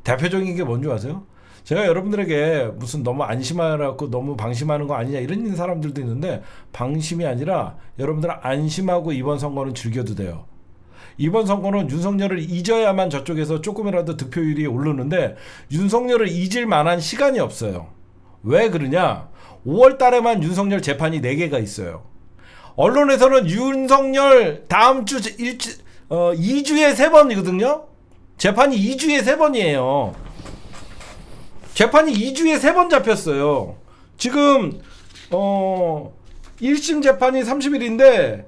대표적인 게 뭔지 아세요? 제가 여러분들에게 무슨 너무 안심하라고 너무 방심하는 거 아니냐 이런 사람들도 있는데 방심이 아니라 여러분들 안심하고 이번 선거는 즐겨도 돼요. 이번 선거는 윤석열을 잊어야만 저쪽에서 조금이라도 득표율이 오르는데 윤석열을 잊을 만한 시간이 없어요. 왜 그러냐? 5월 달에만 윤석열 재판이 4개가 있어요. 언론에서는 윤석열 다음 주 2주에 3번이거든요. 재판이 2주에 3번이에요. 재판이 2주에 3번 잡혔어요. 지금 1심 재판이 30일인데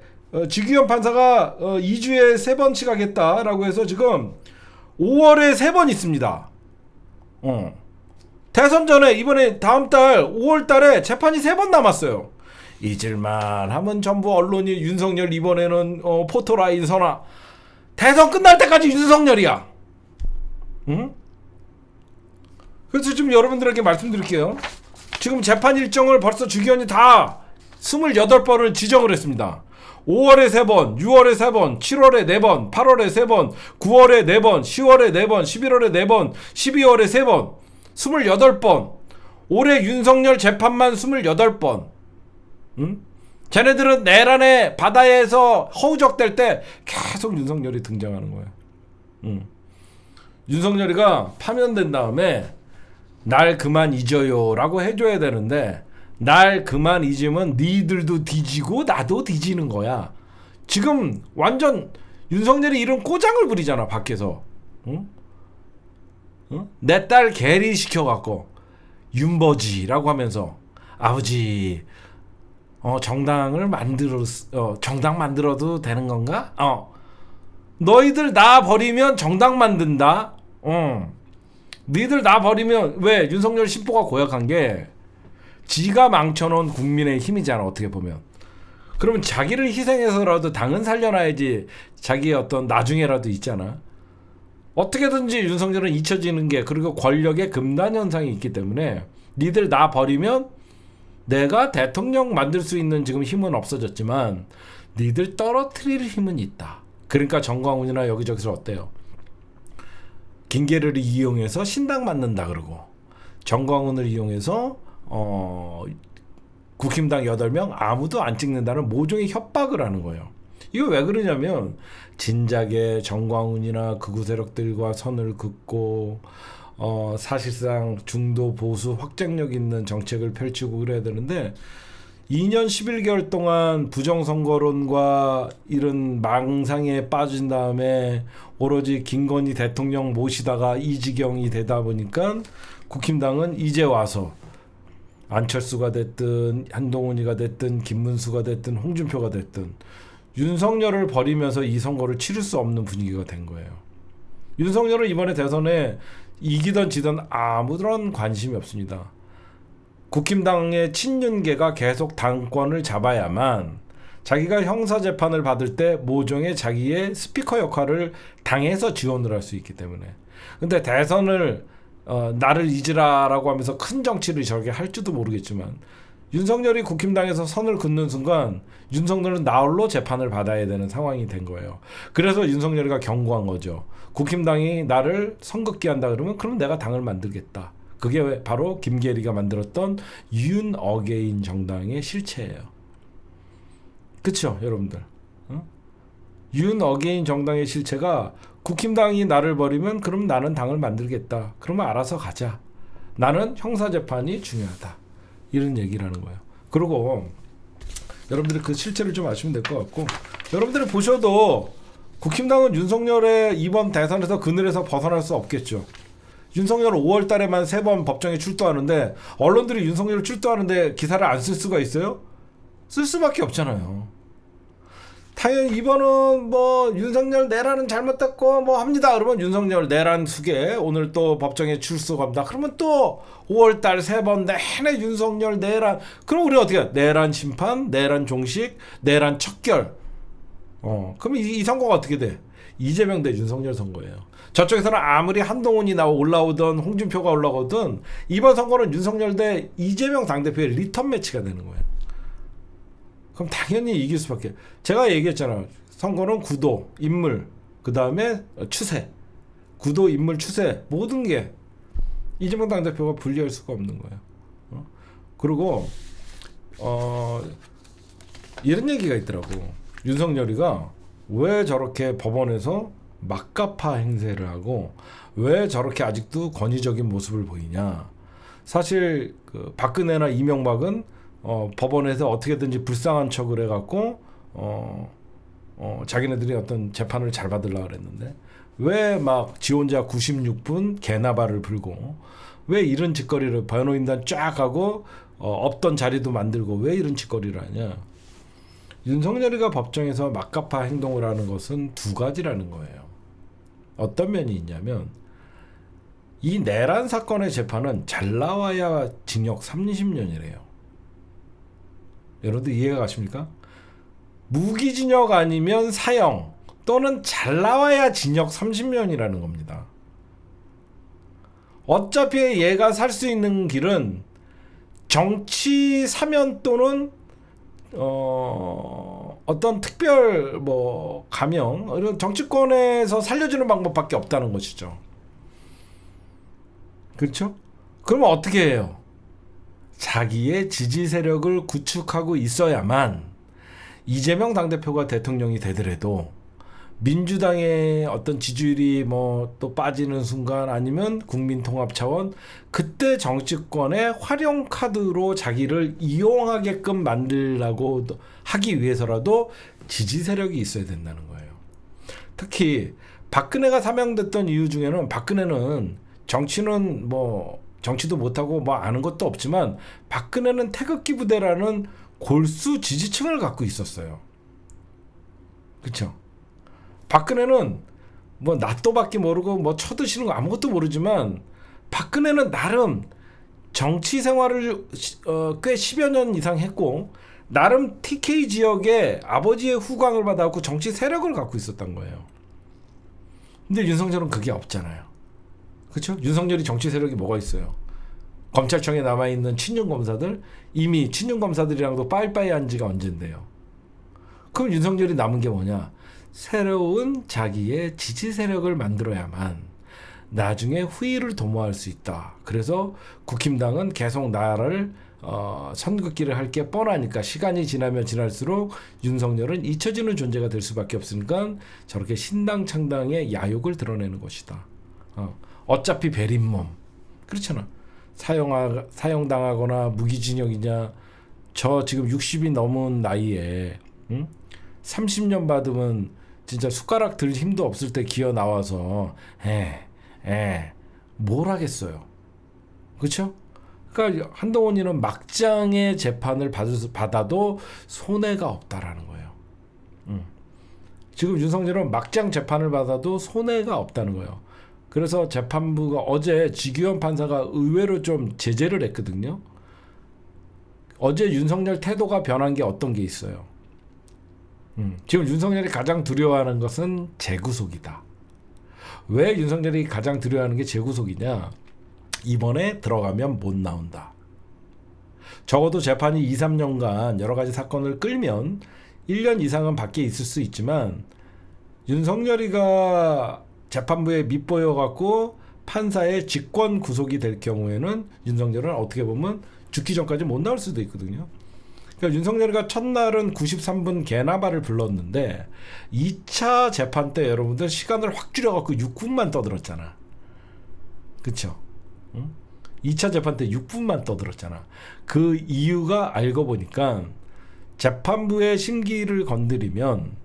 지규현 판사가 2주에 3번씩 하겠다라고 해서 지금 5월에 3번 있습니다. 대선 전에 이번에 다음 달 5월 달에 재판이 3번 남았어요. 잊을만 하면 전부 언론이 윤석열 이번에는 포토라인 선화. 대선 끝날 때까지 윤석열이야. 응? 그래서 지금 여러분들에게 말씀드릴게요. 지금 재판 일정을 벌써 주기현이 다 28번을 지정을 했습니다. 5월에 3번, 6월에 3번, 7월에 4번, 8월에 3번, 9월에 4번, 10월에 4번, 11월에 4번, 12월에 3번, 28번. 올해 윤석열 재판만 28번. 응? 쟤네들은 내란의 바다에서 허우적댈 때 계속 윤석열이 등장하는 거예요. 윤석열이가 파면된 다음에 날 그만 잊어요 라고 해줘야 되는데 날 그만 잊으면 니들도 뒤지고 나도 뒤지는 거야. 지금 완전 윤석열이 이런 꼬장을 부리잖아 밖에서. 응? 응? 내 딸 게리 시켜갖고 윤버지라고 하면서 아버지 정당을 정당 만들어도 되는 건가? 너희들 나 버리면 정당 만든다. 너희들 나 버리면 왜 윤석열 신보가 고약한 게 지가 망쳐놓은 국민의 힘이잖아, 어떻게 보면. 그러면 자기를 희생해서라도 당은 살려놔야지 자기의 어떤 나중에라도 있잖아. 어떻게든지 윤석열은 잊혀지는 게, 그리고 권력의 금단 현상이 있기 때문에 니들 나 버리면 내가 대통령 만들 수 있는 지금 힘은 없어졌지만 니들 떨어뜨릴 힘은 있다. 그러니까 정광훈이나 여기저기서 어때요? 김계를 이용해서 신당 만든다 그러고, 정광훈을 이용해서 국힘당 8명 아무도 안 찍는다는 모종의 협박을 하는 거예요. 이거 왜 그러냐면 진작에 정광훈이나 극우 세력들과 선을 긋고 사실상 중도 보수 확장력 있는 정책을 펼치고 그래야 되는데 2년 11개월 동안 부정선거론과 이런 망상에 빠진 다음에 오로지 김건희 대통령 모시다가 이 지경이 되다 보니까 국힘당은 이제 와서 안철수가 됐든 한동훈이가 됐든 김문수가 됐든 홍준표가 됐든 윤석열을 버리면서 이 선거를 치를 수 없는 분위기가 된 거예요. 윤석열은 이번에 대선에 이기던 지던 아무런 관심이 없습니다. 국힘당의 친윤계가 계속 당권을 잡아야만 자기가 형사재판을 받을 때 모종의 자기의 스피커 역할을 당에서 지원을 할 수 있기 때문에. 근데 대선을 나를 잊으라라고 하면서 큰 정치를 저렇게 할지도 모르겠지만 윤석열이 국힘당에서 선을 긋는 순간 윤석열은 나홀로 재판을 받아야 되는 상황이 된 거예요. 그래서 윤석열이가 경고한 거죠. 국힘당이 나를 선긋기 한다 그러면 그럼 내가 당을 만들겠다. 그게 바로 김계리가 만들었던 윤 어게인 정당의 실체예요. 그렇죠, 여러분들? 윤 어게인 정당의 실체가 국힘당이 나를 버리면 그럼 나는 당을 만들겠다. 그러면 알아서 가자. 나는 형사재판이 중요하다. 이런 얘기를 하는 거예요. 그리고 여러분들이 그 실체를 좀 아시면 될 것 같고, 여러분들이 보셔도 국힘당은 윤석열의 이번 대선에서 그늘에서 벗어날 수 없겠죠. 윤석열은 5월 달에만 3번 법정에 출두하는데 언론들이 윤석열을 출두하는데 기사를 안 쓸 수가 있어요? 쓸 수밖에 없잖아요. 당연히 이번은 뭐 윤석열 내란은 잘못됐고 뭐 합니다. 그러면 윤석열 내란 수계 오늘 또 법정에 출석합니다. 그러면 또 5월달 3번 내내 윤석열 내란. 그럼 우리 어떻게 해요? 내란 심판, 내란 종식, 내란 척결. 그럼 이 선거가 어떻게 돼? 이재명 대 윤석열 선거예요. 저쪽에서는 아무리 한동훈이 올라오든 홍준표가 올라오든 이번 선거는 윤석열 대 이재명 당대표의 리턴 매치가 되는 거예요. 그럼 당연히 이길 수밖에. 제가 얘기했잖아요. 선거는 구도, 인물, 그 다음에 추세. 구도, 인물, 추세 모든 게 이재명 당대표가 분리할 수가 없는 거예요. 그리고 이런 얘기가 있더라고. 윤석열이가 왜 저렇게 법원에서 막가파 행세를 하고 왜 저렇게 아직도 권위적인 모습을 보이냐. 사실 그 박근혜나 이명박은 법원에서 어떻게든지 불쌍한 척을 해갖고 자기네들이 어떤 재판을 잘 받으려고 그랬는데 왜 막 지 혼자 96분 개나발을 불고 왜 이런 짓거리를 변호인단 쫙 하고 없던 자리도 만들고 왜 이런 짓거리를 하냐. 윤석열이가 법정에서 막가파 행동을 하는 것은 두 가지라는 거예요. 어떤 면이 있냐면 이 내란 사건의 재판은 잘 나와야 징역 30년이래요. 여러분들 이해가 가십니까? 무기징역 아니면 사형 또는 잘 나와야 징역 30년이라는 겁니다. 어차피 얘가 살 수 있는 길은 정치 사면 또는 어떤 특별 뭐 감형 이런 정치권에서 살려주는 방법밖에 없다는 것이죠. 그렇죠? 그러면 어떻게 해요? 자기의 지지 세력을 구축하고 있어야만 이재명 당대표가 대통령이 되더라도 민주당의 어떤 지지율이 뭐 또 빠지는 순간 아니면 국민통합 차원 그때 정치권의 활용 카드로 자기를 이용하게끔 만들라고 하기 위해서라도 지지 세력이 있어야 된다는 거예요. 특히 박근혜가 사명됐던 이유 중에는 박근혜는 정치는 뭐 정치도 못하고 뭐 아는 것도 없지만 박근혜는 태극기 부대라는 골수 지지층을 갖고 있었어요. 그렇죠? 박근혜는 뭐 낫도밖에 모르고 뭐 쳐드시는 거 아무것도 모르지만 박근혜는 나름 정치 생활을 꽤 10여 년 이상 했고 나름 TK 지역에 아버지의 후광을 받아갖고 정치 세력을 갖고 있었던 거예요. 근데 윤석열은 그게 없잖아요. 그렇죠? 윤석열이 정치 세력이 뭐가 있어요? 검찰청에 남아있는 친윤 검사들, 이미 친윤 검사들이랑도 빠이빠이 한 지가 언젠데요. 그럼 윤석열이 남은 게 뭐냐? 새로운 자기의 지지 세력을 만들어야만 나중에 후위를 도모할 수 있다. 그래서 국힘당은 계속 나를 선긋기를 할 게 뻔하니까 시간이 지나면 지날수록 윤석열은 잊혀지는 존재가 될 수밖에 없으니까 저렇게 신당 창당의 야욕을 드러내는 것이다. 어차피 베린 몸. 그렇잖아. 사형당하거나 무기징역이냐. 저 지금 60이 넘은 나이에 30년 받으면 진짜 숟가락 들 힘도 없을 때 기어 나와서 뭘 하겠어요. 그렇죠? 그러니까 한동훈이는 막장의 재판을 받아도 손해가 없다라는 거예요. 지금 윤석열은 막장 재판을 받아도 손해가 없다는 거예요. 그래서 재판부가 어제 지규현 판사가 의외로 좀 제재를 했거든요. 어제 윤석열 태도가 변한 게 어떤 게 있어요. 지금 윤석열이 가장 두려워하는 것은 재구속이다. 왜 윤석열이 가장 두려워하는 게 재구속이냐? 이번에 들어가면 못 나온다. 적어도 재판이 2, 3년간 여러 가지 사건을 끌면 1년 이상은 밖에 있을 수 있지만 윤석열이가 재판부에 밑보여갖고 판사의 직권 구속이 될 경우에는 윤석열은 어떻게 보면 죽기 전까지 못 나올 수도 있거든요. 그러니까 윤석열이가 첫날은 93분 개나발을 불렀는데 2차 재판 때 여러분들 시간을 확 줄여갖고 6분만 떠들었잖아. 그쵸? 응? 2차 재판 때 6분만 떠들었잖아. 그 이유가 알고 보니까 재판부의 심기를 건드리면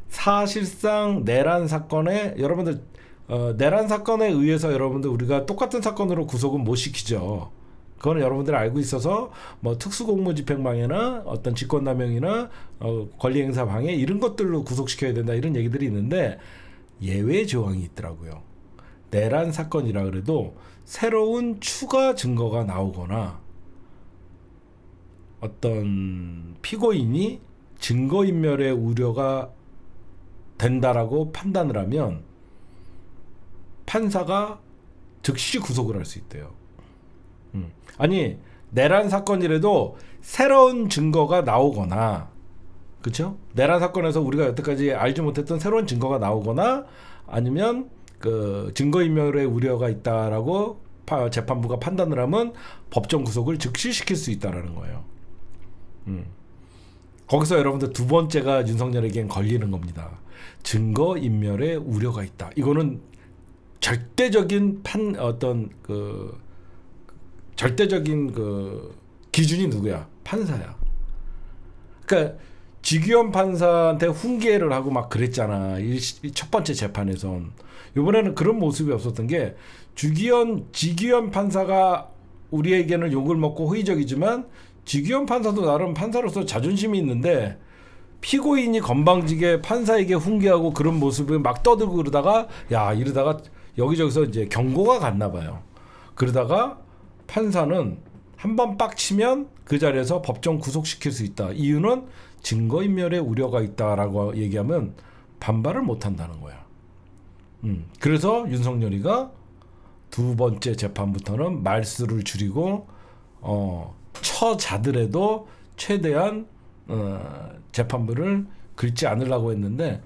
사실상 내란 사건에 여러분들 내란 사건에 의해서 여러분들 우리가 똑같은 사건으로 구속은 못 시키죠. 그거는 여러분들 알고 있어서 뭐 특수공무집행방해나 어떤 직권남용이나 권리행사 방해 이런 것들로 구속시켜야 된다 이런 얘기들이 있는데 예외 조항이 있더라고요. 내란 사건이라 그래도 새로운 추가 증거가 나오거나 어떤 피고인이 증거인멸의 우려가 된다라고 판단을 하면 판사가 즉시 구속을 할 수 있대요. 아니 내란 사건이라도 새로운 증거가 나오거나 그렇죠? 내란 사건에서 우리가 여태까지 알지 못했던 새로운 증거가 나오거나 아니면 그 증거인멸의 우려가 있다라고 재판부가 판단을 하면 법정 구속을 즉시시킬 수 있다라는 거예요. 거기서 여러분들 두 번째가 윤석열에겐 걸리는 겁니다. 증거인멸의 우려가 있다. 이거는 절대적인 절대적인 그 기준이 누구야? 판사야. 그러니까 지규현 판사한테 훈계를 하고 막 그랬잖아. 첫 번째 재판에선. 이번에는 그런 모습이 없었던 게 지규현 판사가 우리에게는 욕을 먹고 호의적이지만 지규현 판사도 나름 판사로서 자존심이 있는데 피고인이 건방지게 판사에게 훈계하고 그런 모습을 막 떠들고 그러다가 이러다가 여기저기서 이제 경고가 갔나 봐요. 그러다가 판사는 한 번 빡치면 그 자리에서 법정 구속시킬 수 있다. 이유는 증거인멸의 우려가 있다라고 얘기하면 반발을 못 한다는 거야. 그래서 윤석열이가 두 번째 재판부터는 말수를 줄이고 처자더라도 최대한 재판부를 긁지 않으려고 했는데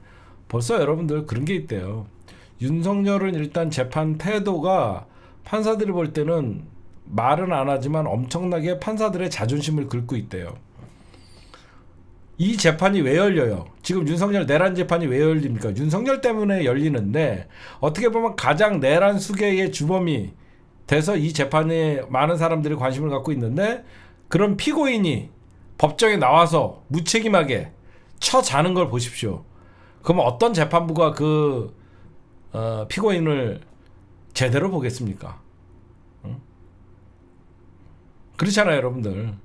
벌써 여러분들 그런 게 있대요. 윤석열은 일단 재판 태도가 판사들이 볼 때는 말은 안 하지만 엄청나게 판사들의 자존심을 긁고 있대요. 이 재판이 왜 열려요? 지금 윤석열 내란 재판이 왜 열립니까? 윤석열 때문에 열리는데 어떻게 보면 가장 내란 수계의 주범이 돼서 이 재판에 많은 사람들이 관심을 갖고 있는데 그런 피고인이 법정에 나와서 무책임하게 쳐자는 걸 보십시오. 그러면 어떤 재판부가 그 피고인을 제대로 보겠습니까? 그렇잖아요, 여러분들.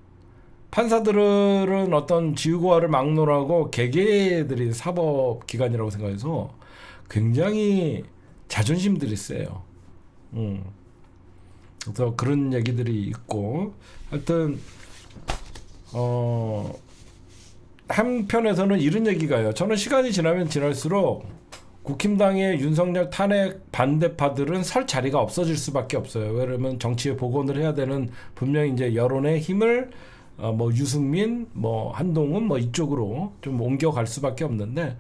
판사들은 어떤 지우고화를 막론하고 개개들이 사법기관이라고 생각해서 굉장히 자존심들이 세요. 그래서 그런 얘기들이 있고, 하여튼 한편에서는 이런 얘기가요. 저는 시간이 지나면 지날수록 국힘당의 윤석열 탄핵 반대파들은 설 자리가 없어질 수밖에 없어요. 왜냐면 정치에 복원을 해야 되는, 분명히 이제 여론의 힘을 뭐 유승민, 뭐 한동훈 뭐 이쪽으로 좀 옮겨갈 수밖에 없는데,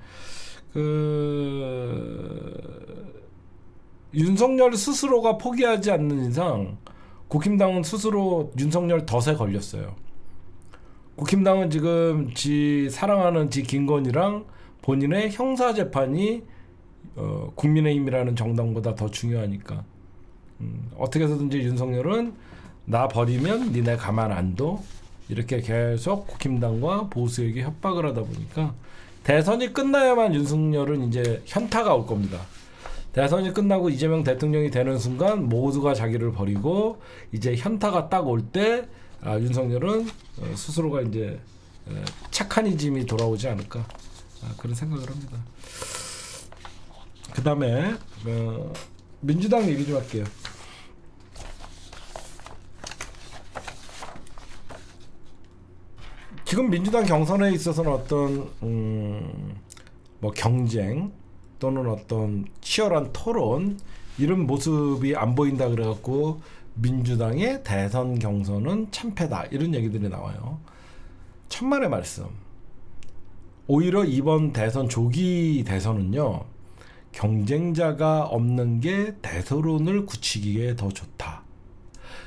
윤석열 스스로가 포기하지 않는 이상 국힘당은 스스로 윤석열 덫에 걸렸어요. 국힘당은 지금 지 사랑하는 지 김건희랑 본인의 형사 재판이 국민의힘이라는 정당보다 더 중요하니까, 어떻게 해서든지 윤석열은 나 버리면 니네 가만 안 둬, 이렇게 계속 국힘당과 보수에게 협박을 하다 보니까 대선이 끝나야만 윤석열은 이제 현타가 올 겁니다. 대선이 끝나고 이재명 대통령이 되는 순간 모두가 자기를 버리고 이제 현타가 딱 올 때 윤석열은 스스로가 이제 착한이짐이 돌아오지 않을까, 그런 생각을 합니다. 그 다음에 민주당 얘기 좀 할게요. 지금 민주당 경선에 있어서는 어떤 뭐 경쟁 또는 어떤 치열한 토론, 이런 모습이 안 보인다 그래갖고 민주당의 대선 경선은 참패다, 이런 얘기들이 나와요. 천만의 말씀. 오히려 이번 대선 조기 대선은요, 경쟁자가 없는 게 대서론을 굳히기에 더 좋다.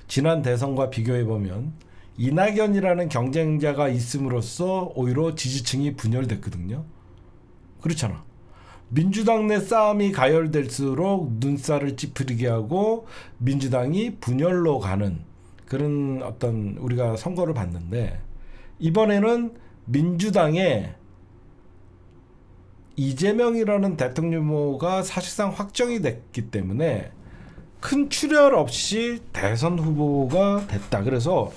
지난 대선과 비교해보면 이낙연이라는 경쟁자가 있음으로써 오히려 지지층이 분열됐거든요. 그렇잖아. 민주당 내 싸움이 가열될수록 눈살을 찌푸리게 하고 민주당이 분열로 가는 그런 어떤, 우리가 선거를 봤는데, 이번에는 민주당의 이재명이라는 대통령 후보가 사실상 확정이 됐기 때문에 큰 출혈 없이 대선 후보가 됐다. 그래서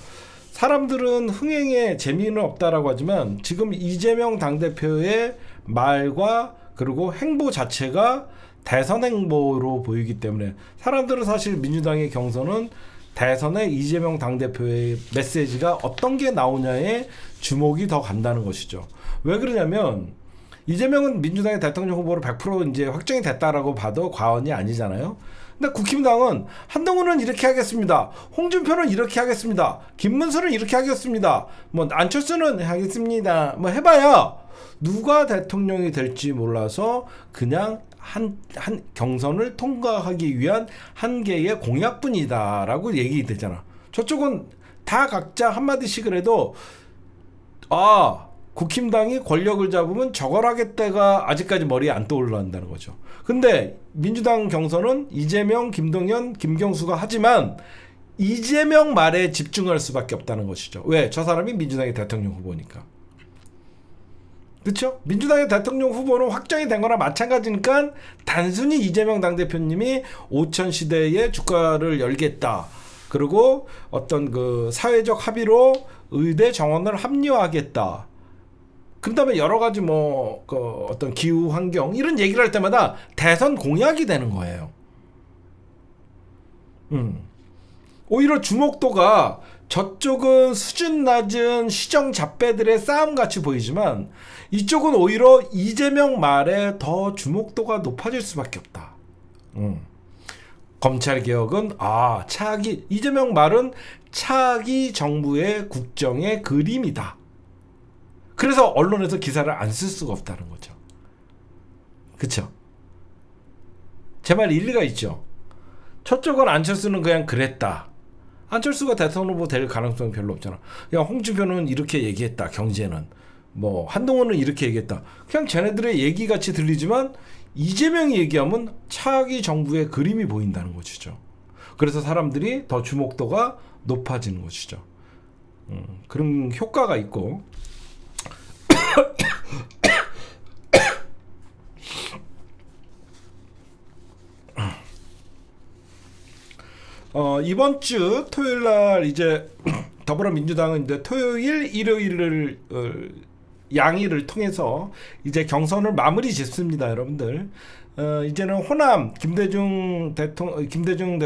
사람들은 흥행에 재미는 없다라고 하지만 지금 이재명 당대표의 말과 그리고 행보 자체가 대선 행보로 보이기 때문에 사람들은 사실 민주당의 경선은 대선에 이재명 당대표의 메시지가 어떤 게 나오냐에 주목이 더 간다는 것이죠. 왜 그러냐면 이재명은 민주당의 대통령 후보로 100% 이제 확정이 됐다라고 봐도 과언이 아니잖아요. 근데 국힘당은 한동훈은 이렇게 하겠습니다, 홍준표는 이렇게 하겠습니다, 김문수는 이렇게 하겠습니다, 뭐 안철수는 하겠습니다, 뭐 해봐야 누가 대통령이 될지 몰라서 그냥 한 경선을 통과하기 위한 한 개의 공약뿐이다라고 얘기되잖아. 저쪽은 다 각자 한마디씩을 해도 국힘당이 권력을 잡으면 저걸 하겠다가 아직까지 머리에 안 떠올라온다는 거죠. 근데 민주당 경선은 이재명, 김동연, 김경수가 하지만 이재명 말에 집중할 수밖에 없다는 것이죠. 왜? 저 사람이 민주당의 대통령 후보니까. 그렇죠? 민주당의 대통령 후보는 확정이 된 거나 마찬가지니까 단순히 이재명 당대표님이 5천 시대에 주가를 열겠다, 그리고 어떤 그 사회적 합의로 의대 정원을 합리화하겠다, 그 다음에 여러 가지 뭐 그 어떤 기후 환경 이런 얘기를 할 때마다 대선 공약이 되는 거예요. 오히려 주목도가 저쪽은 수준 낮은 시정 잡배들의 싸움같이 보이지만 이쪽은 오히려 이재명 말에 더 주목도가 높아질 수밖에 없다. 검찰개혁은 차기, 이재명 말은 차기 정부의 국정의 그림이다. 그래서 언론에서 기사를 안 쓸 수가 없다는 거죠. 그쵸? 제 말 일리가 있죠. 저쪽은 안철수는 그냥 그랬다, 안철수가 대선 후보 될 가능성이 별로 없잖아. 그냥 홍준표는 이렇게 얘기했다, 경제는 뭐 한동훈은 이렇게 얘기했다, 그냥 쟤네들의 얘기같이 들리지만 이재명이 얘기하면 차기 정부의 그림이 보인다는 것이죠. 그래서 사람들이 더 주목도가 높아지는 것이죠. 그런 효과가 있고 이번 주 토요일 날 이제 더불어민주당은 이제 토요일, 일요일을 양의를 통해서 이제 경선을 마무리 짓습니다, 여러분들. 이제는 호남 김대중 대통령 김대중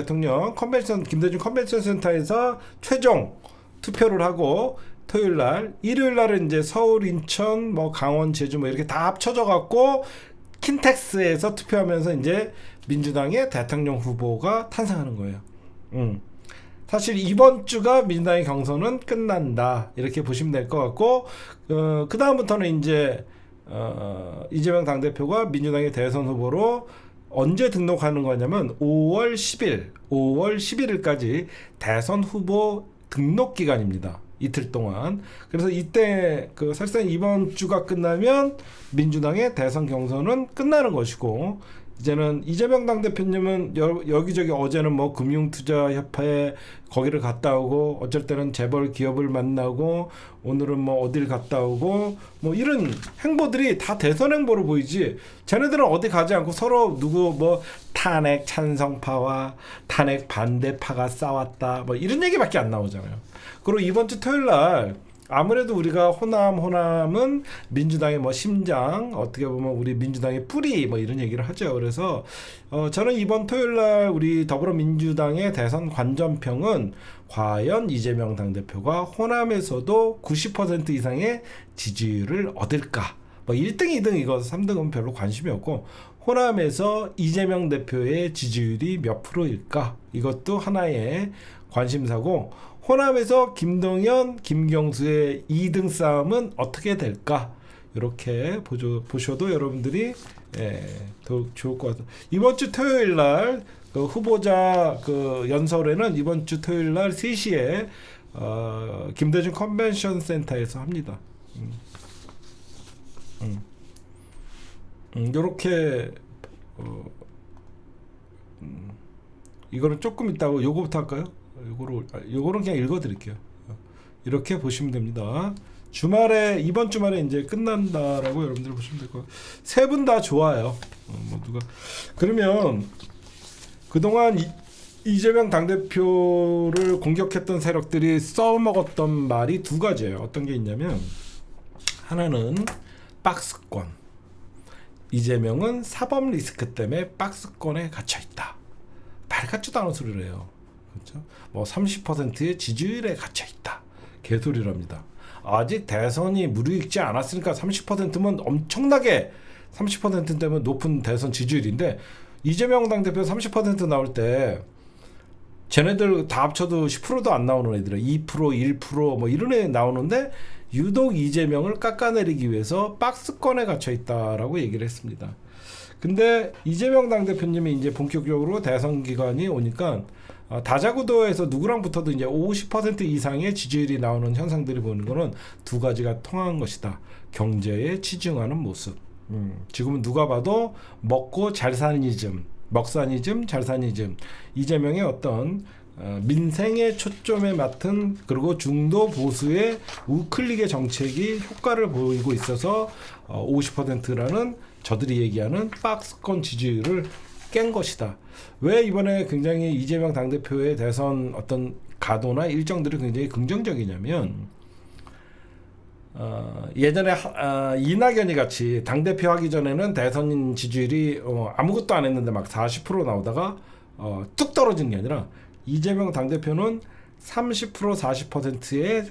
컨벤션 센터에서 최종 투표를 하고 토요일 날, 일요일 날은 이제 서울, 인천, 뭐 강원, 제주 뭐 이렇게 다 합쳐져 갖고 킨텍스에서 투표하면서 이제 민주당의 대통령 후보가 탄생하는 거예요. 사실 이번 주가 민주당의 경선은 끝난다 이렇게 보시면 될 것 같고, 그 다음부터는 이제 이재명 당대표가 민주당의 대선 후보로 언제 등록하는 거냐면 5월 11일까지 대선 후보 등록 기간입니다. 이틀 동안. 그래서 이때 사실상 이번 주가 끝나면 민주당의 대선 경선은 끝나는 것이고, 이제는 이재명 당대표님은 여기저기 어제는 뭐 금융투자협회 거기를 갔다 오고, 어쩔 때는 재벌 기업을 만나고, 오늘은 뭐 어딜 갔다 오고, 뭐 이런 행보들이 다 대선 행보로 보이지, 쟤네들은 어디 가지 않고 서로 누구 뭐 탄핵 찬성파와 탄핵 반대파가 싸웠다 뭐 이런 얘기밖에 안 나오잖아요. 그리고 이번 주 토요일 날 아무래도 우리가 호남은 민주당의 뭐 심장, 어떻게 보면 우리 민주당의 뿌리 뭐 이런 얘기를 하죠. 그래서 저는 이번 토요일 날 우리 더불어민주당의 대선 관전평은 과연 이재명 당대표가 호남에서도 90% 이상의 지지율을 얻을까? 뭐 1등, 2등 이거 3등은 별로 관심이 없고, 호남에서 이재명 대표의 지지율이 몇 프로일까? 이것도 하나의 관심사고, 호남에서 김동연, 김경수의 2등 싸움은 어떻게 될까? 이렇게 보셔도 여러분들이 더욱 좋을 것 같아요. 이번 주 토요일 날 후보자 연설회는 이번 주 토요일 날 3시에 김대중 컨벤션 센터에서 합니다. 요렇게 이거는 조금 있다고 요거부터 할까요? 요거는 그냥 읽어드릴게요. 이렇게 보시면 됩니다. 이번 주말에 이제 끝난다라고 여러분들 보시면 될 거예요. 세 분 다 좋아요. 모두가. 그러면 그동안 이재명 당대표를 공격했던 세력들이 써먹었던 말이 두 가지예요. 어떤 게 있냐면, 하나는 박스권. 이재명은 사법 리스크 때문에 박스권에 갇혀있다. 말 같지도 않은 소리를 해요. 그렇죠? 뭐 30%의 지지율에 갇혀있다. 개소리랍니다. 아직 대선이 무르익지 않았으니까 30%면 엄청나게 30% 되면 높은 대선 지지율인데, 이재명 당대표 30% 나올 때 쟤네들 다 합쳐도 10%도 안 나오는 애들은 2%, 1% 뭐 이런 애 나오는데, 유독 이재명을 깎아내리기 위해서 박스권에 갇혀 있다라고 얘기를 했습니다. 근데 이재명 당대표님이 이제 본격적으로 대선 기간이 오니까 다자구도에서 누구랑 붙어도 이제 50% 이상의 지지율이 나오는 현상들이 보이는 거는 두 가지가 통한 것이다. 경제에 치중하는 모습. 지금은 누가 봐도 먹고 잘 사니즘, 먹사니즘, 잘 사니즘. 이재명의 어떤 민생의 초점에 맡은, 그리고 중도 보수의 우클릭의 정책이 효과를 보이고 있어서 50%라는 저들이 얘기하는 박스권 지지율을 깬 것이다. 왜 이번에 굉장히 이재명 당대표의 대선 어떤 가도나 일정들이 굉장히 긍정적이냐면, 예전에 이낙연이 같이 당대표 하기 전에는 대선 지지율이 아무것도 안 했는데 막 40% 나오다가 뚝 떨어지는 게 아니라, 이재명 당대표는 30% 40%의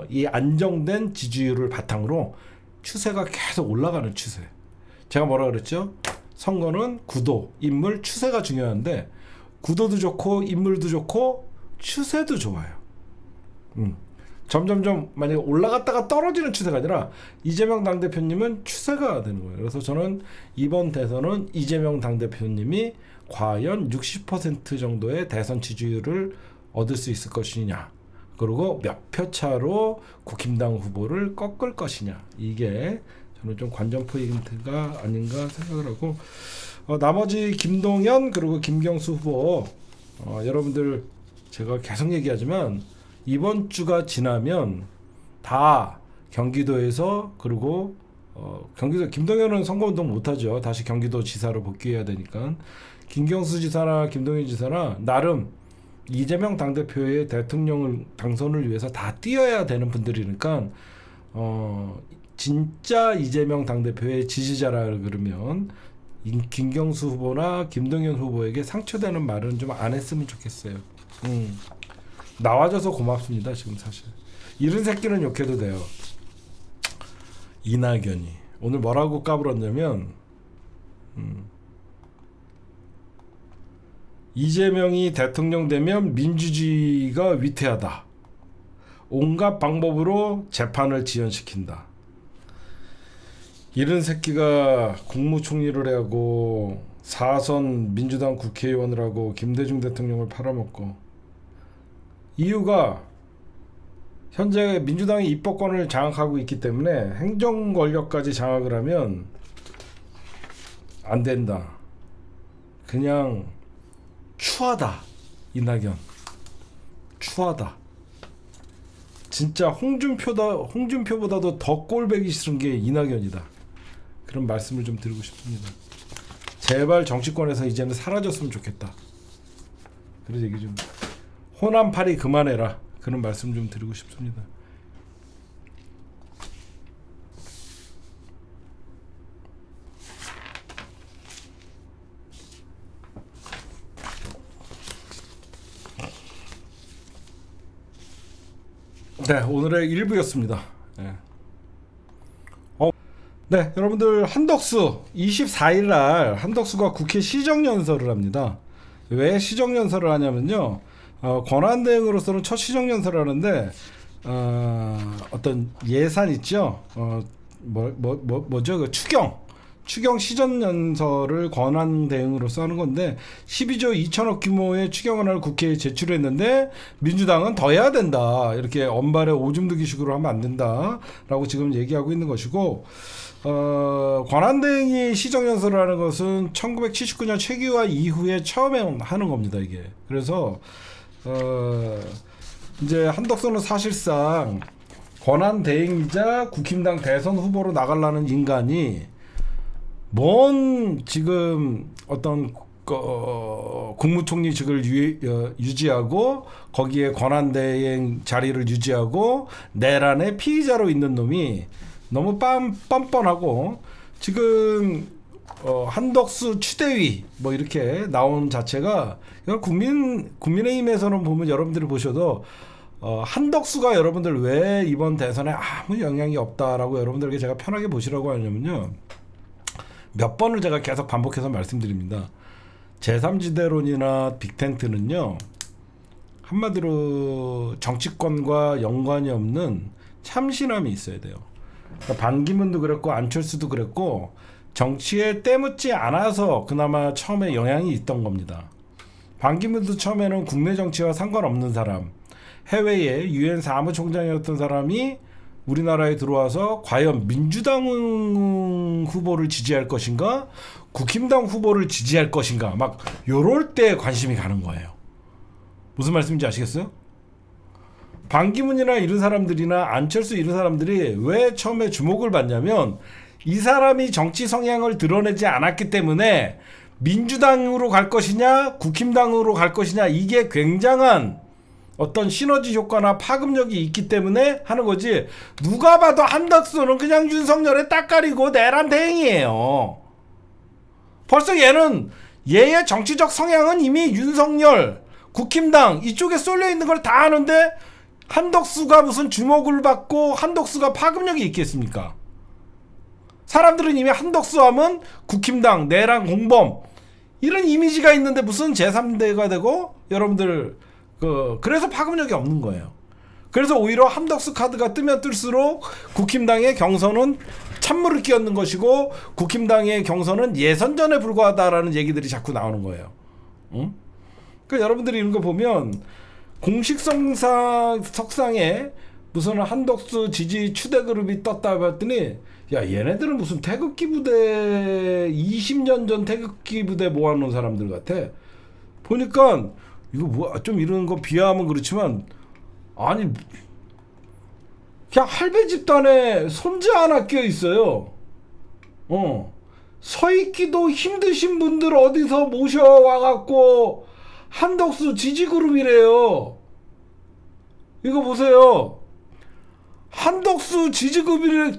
이 안정된 지지율을 바탕으로 추세가 계속 올라가는 추세. 제가 뭐라 그랬죠? 선거는 구도, 인물, 추세가 중요한데, 구도도 좋고 인물도 좋고 추세도 좋아요. 점점점 만약에 올라갔다가 떨어지는 추세가 아니라 이재명 당대표님은 추세가 되는 거예요. 그래서 저는 이번 대선은 이재명 당대표님이 과연 60% 정도의 대선 지지율을 얻을 수 있을 것이냐, 그리고 몇 표 차로 국힘당 후보를 꺾을 것이냐, 이게 저는 좀 관전 포인트가 아닌가 생각을 하고, 나머지 김동연 그리고 김경수 후보, 여러분들 제가 계속 얘기하지만 이번 주가 지나면 다 경기도에서, 그리고 경기도 김동연은 선거운동 못하죠. 다시 경기도 지사로 복귀해야 되니까. 김경수 지사나 김동연 지사나 나름 이재명 당대표의 대통령 당선을 위해서 다 뛰어야 되는 분들이니까 진짜 이재명 당대표의 지지자라 그러면 김경수 후보나 김동연 후보에게 상처되는 말은 좀 안 했으면 좋겠어요. 나와줘서 고맙습니다. 지금 사실 이런 새끼는 욕해도 돼요. 이낙연이 오늘 뭐라고 까불었냐면 이재명이 대통령 되면 민주주의가 위태하다. 온갖 방법으로 재판을 지연시킨다. 이런 새끼가 국무총리를 하고 4선 민주당 국회의원을 하고 김대중 대통령을 팔아먹고, 이유가 현재 민주당이 입법권을 장악하고 있기 때문에 행정 권력까지 장악을 하면 안 된다. 그냥 추하다. 이낙연 추하다. 진짜 홍준표보다도 더 꼴배기 싫은 게 이낙연이다. 그런 말씀을 좀 드리고 싶습니다. 제발 정치권에서 이제는 사라졌으면 좋겠다. 그래서 얘기 좀 호남파리 그만해라. 그런 말씀 좀 드리고 싶습니다. 네, 오늘의 1부였습니다. 네. 네, 여러분들 한덕수 24일 날 한덕수가 국회 시정연설을 합니다. 왜 시정연설을 하냐면요. 권한대행으로서는 첫 시정연설을 하는데 어떤 예산 있죠. 뭐죠? 그 추경 시정연설을 권한대행으로서 하는 건데 12조 2천억 규모의 추경안을 국회에 제출했는데 민주당은 더 해야 된다. 이렇게 언발에 오줌 두기식으로 하면 안 된다라고 지금 얘기하고 있는 것이고, 권한대행이 시정연설을 하는 것은 1979년 최규화 이후에 처음에 하는 겁니다, 이게. 그래서 이제 한덕수는 사실상 권한대행이자 국힘당 대선 후보로 나가려는 인간이 뭔 지금 어떤 국무총리직을 유지하고 거기에 권한대행 자리를 유지하고 내란의 피의자로 있는 놈이 너무 뻔뻔하고, 지금 한덕수 추대위 뭐 이렇게 나온 자체가, 이건 국민의힘에서는 보면 여러분들이 보셔도 한덕수가 여러분들 왜 이번 대선에 아무 영향이 없다라고 여러분들에게 제가 편하게 보시라고 하냐면요, 몇 번을 제가 계속 반복해서 말씀드립니다. 제3지대론이나 빅텐트는요, 한마디로 정치권과 연관이 없는 참신함이 있어야 돼요. 그러니까 반기문도 그랬고 안철수도 그랬고 정치에 때묻지 않아서 그나마 처음에 영향이 있던 겁니다. 반기문도 처음에는 국내 정치와 상관없는 사람, 해외에 유엔 사무총장이었던 사람이 우리나라에 들어와서 과연 민주당 후보를 지지할 것인가 국힘당 후보를 지지할 것인가 막 요럴 때 관심이 가는 거예요. 무슨 말씀인지 아시겠어요? 반기문이나 이런 사람들이나 안철수 이런 사람들이 왜 처음에 주목을 받냐면, 이 사람이 정치 성향을 드러내지 않았기 때문에 민주당으로 갈 것이냐 국힘당으로 갈 것이냐, 이게 굉장한 어떤 시너지 효과나 파급력이 있기 때문에 하는 거지, 누가 봐도 한덕수는 그냥 윤석열의 따까리고 내란 대행이에요. 벌써 얘의 정치적 성향은 이미 윤석열, 국힘당 이쪽에 쏠려 있는 걸 다 아는데 한덕수가 무슨 주목을 받고 한덕수가 파급력이 있겠습니까? 사람들은 이미 한덕수 하면 국힘당, 내란 공범 이런 이미지가 있는데 무슨 제3대가 되고, 여러분들 그래서 파급력이 없는 거예요. 그래서 오히려 한덕수 카드가 뜨면 뜰수록 국힘당의 경선은 찬물을 끼얹는 것이고 국힘당의 경선은 예선전에 불과하다라는 얘기들이 자꾸 나오는 거예요. 응? 그러니까 여러분들이 이런 거 보면 공식성상에 무슨 한덕수 지지 추대그룹이 떴다 봤더니, 야 얘네들은 무슨 태극기 부대 20년 전 태극기 부대 모아놓은 사람들 같아. 보니까 이거 뭐 좀 이런 거 비하하면 그렇지만, 아니 그냥 할배 집단에 손자 하나 끼어 있어요. 서 있기도 힘드신 분들 어디서 모셔와갖고 한덕수 지지그룹이래요. 이거 보세요. 한덕수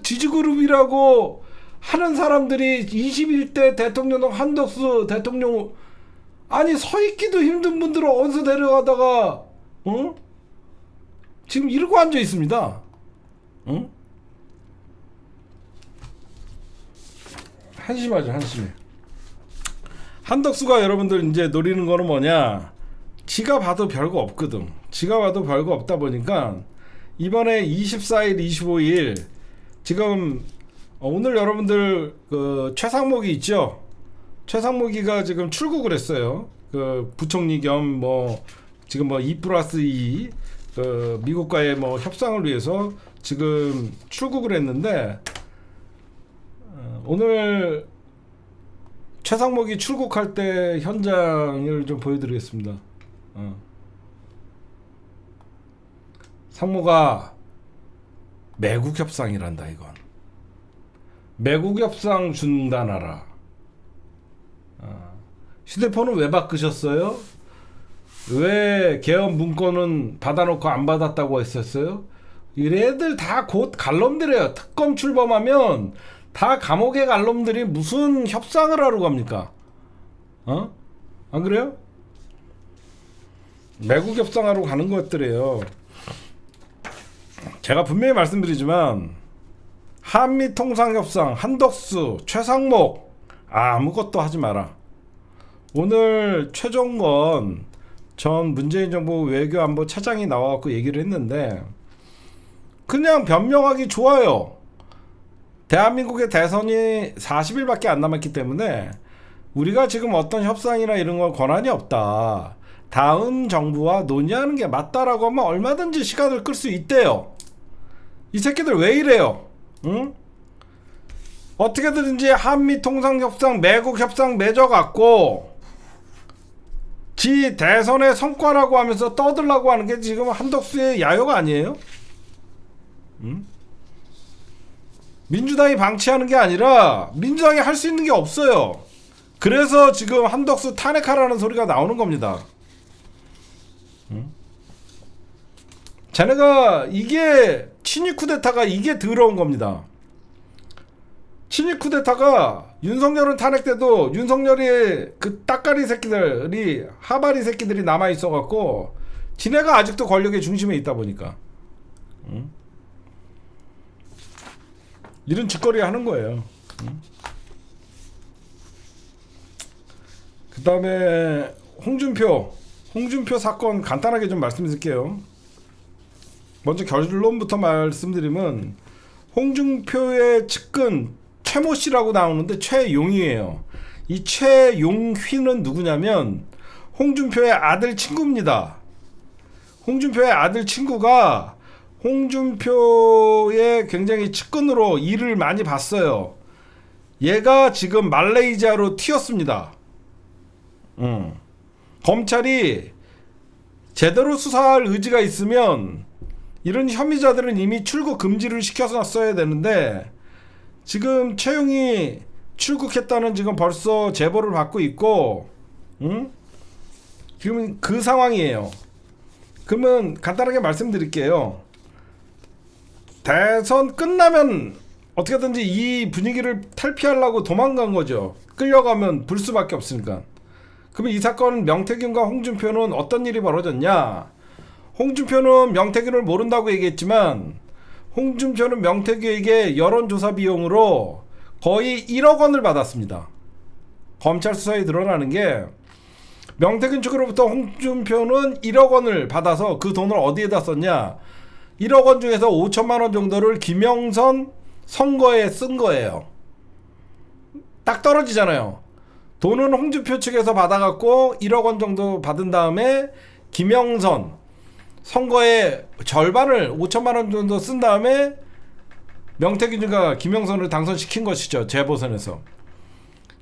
지지그룹이라고 하는 사람들이 21대 대통령 한덕수 대통령, 아니 서 있기도 힘든 분들을 어디서 데려가다가 지금 이러고 앉아 있습니다. 한심하죠, 한심해. 한덕수가 여러분들 이제 노리는 거는 뭐냐? 지가 봐도 별거 없거든. 지가 봐도 별거 없다 보니까 이번에 24일, 25일 지금 오늘 여러분들 그 최상목이 있죠. 최상목이가 지금 출국을 했어요. 그 부총리 겸 뭐 지금 뭐 2+2 그 미국과의 뭐 협상을 위해서 지금 출국을 했는데 오늘 최상목이 출국할 때 현장을 좀 보여드리겠습니다. 상모가 매국 협상이란다 이건. 매국 협상 중단하라. 휴대폰은 왜 바꾸셨어요? 왜 개헌 문건은 받아놓고 안 받았다고 했었어요? 얘네들 다 곧 갈놈들이에요. 특검 출범하면 다 감옥에 갈 놈들이 무슨 협상을 하러 갑니까? 안 그래요? 매국 협상하러 가는 것들이에요. 제가 분명히 말씀드리지만 한미 통상협상 한덕수 최상목 아무것도 하지 마라. 오늘 최종건 전 문재인 정부 외교안보 차장이 나와갖고 얘기를 했는데 그냥 변명하기 좋아요. 대한민국의 대선이 40일밖에 안 남았기 때문에 우리가 지금 어떤 협상이나 이런 걸 권한이 없다. 다음 정부와 논의하는 게 맞다라고 하면 얼마든지 시간을 끌 수 있대요. 이 새끼들 왜 이래요? 응? 어떻게든지 한미 통상협상 매국 협상 맺어갖고 지 대선의 성과라고 하면서 떠들라고 하는 게 지금 한덕수의 야욕 아니에요? 응? 민주당이 방치하는 게 아니라 민주당이 할 수 있는 게 없어요. 그래서 지금 한덕수 탄핵하라는 소리가 나오는 겁니다. 자네가 이게 친위 쿠데타가 이게 더러운 겁니다. 친위 쿠데타가 윤석열은 탄핵 때도 윤석열의 그 따까리 새끼들이 하바리 새끼들이 남아 있어갖고 지네가 아직도 권력의 중심에 있다 보니까 이런 짓거리 하는 거예요. 그 다음에 홍준표 사건 간단하게 좀 말씀드릴게요. 먼저 결론부터 말씀드리면 홍준표의 측근 최모 씨라고 나오는데 최용이에요. 이 최용휘는 누구냐면 홍준표의 아들 친구입니다. 홍준표의 아들 친구가 홍준표의 굉장히 측근으로 일을 많이 봤어요. 얘가 지금 말레이시아로 튀었습니다. 검찰이 제대로 수사할 의지가 있으면 이런 혐의자들은 이미 출국 금지를 시켜놨어야 되는데 지금 최용이 출국했다는 지금 벌써 제보를 받고 있고 지금 그 상황이에요. 그러면 간단하게 말씀드릴게요. 대선 끝나면 어떻게든지 이 분위기를 탈피하려고 도망간 거죠. 끌려가면 불 수밖에 없으니까. 그러면 이 사건 명태균과 홍준표는 어떤 일이 벌어졌냐? 홍준표는 명태균을 모른다고 얘기했지만 홍준표는 명태균에게 여론조사 비용으로 거의 1억 원을 받았습니다. 검찰 수사에 드러나는 게 명태균 측으로부터 홍준표는 1억 원을 받아서 그 돈을 어디에다 썼냐? 1억 원 중에서 5천만 원 정도를 김영선 선거에 쓴 거예요. 딱 떨어지잖아요. 돈은 홍준표 측에서 받아갖고 1억 원 정도 받은 다음에 김영선 선거에 절반을 5천만 원 정도 쓴 다음에 명태균이가 김영선을 당선시킨 것이죠. 재보선에서.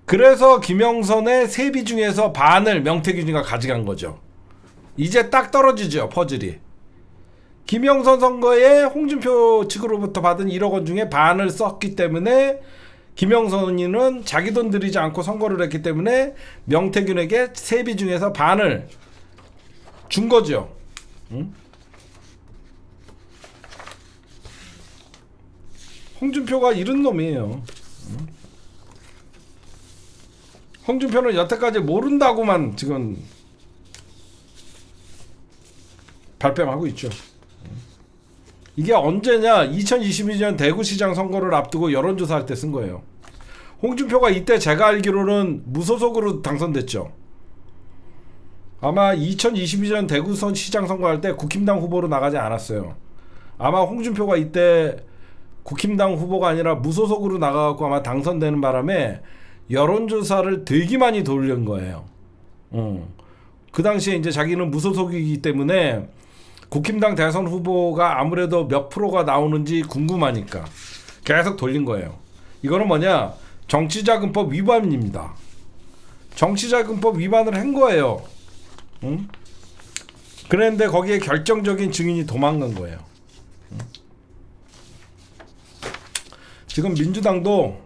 그래서 김영선의 세비 중에서 반을 명태균이가 가져간 거죠. 이제 딱 떨어지죠. 퍼즐이. 김영선 선거에 홍준표 측으로부터 받은 1억 원 중에 반을 썼기 때문에 김영선이는 자기 돈 들이지 않고 선거를 했기 때문에 명태균에게 세비 중에서 반을 준 거죠. 홍준표가 이런 놈이에요. 홍준표는 여태까지 모른다고만 지금 발뺌하고 있죠. 이게 언제냐? 2022년 대구시장 선거를 앞두고 여론조사할 때 쓴 거예요. 홍준표가 이때 제가 알기로는 무소속으로 당선됐죠. 아마 2022년 대구선 시장 선거할 때 국힘당 후보로 나가지 않았어요. 아마 홍준표가 이때 국힘당 후보가 아니라 무소속으로 나가고 아마 당선되는 바람에 여론조사를 되게 많이 돌린 거예요. 그 당시에 이제 자기는 무소속이기 때문에 국힘당 대선 후보가 아무래도 몇 프로가 나오는지 궁금하니까 계속 돌린 거예요. 이거는 뭐냐? 정치자금법 위반입니다. 정치자금법 위반을 한 거예요. 그랬는데 거기에 결정적인 증인이 도망간 거예요. 지금 민주당도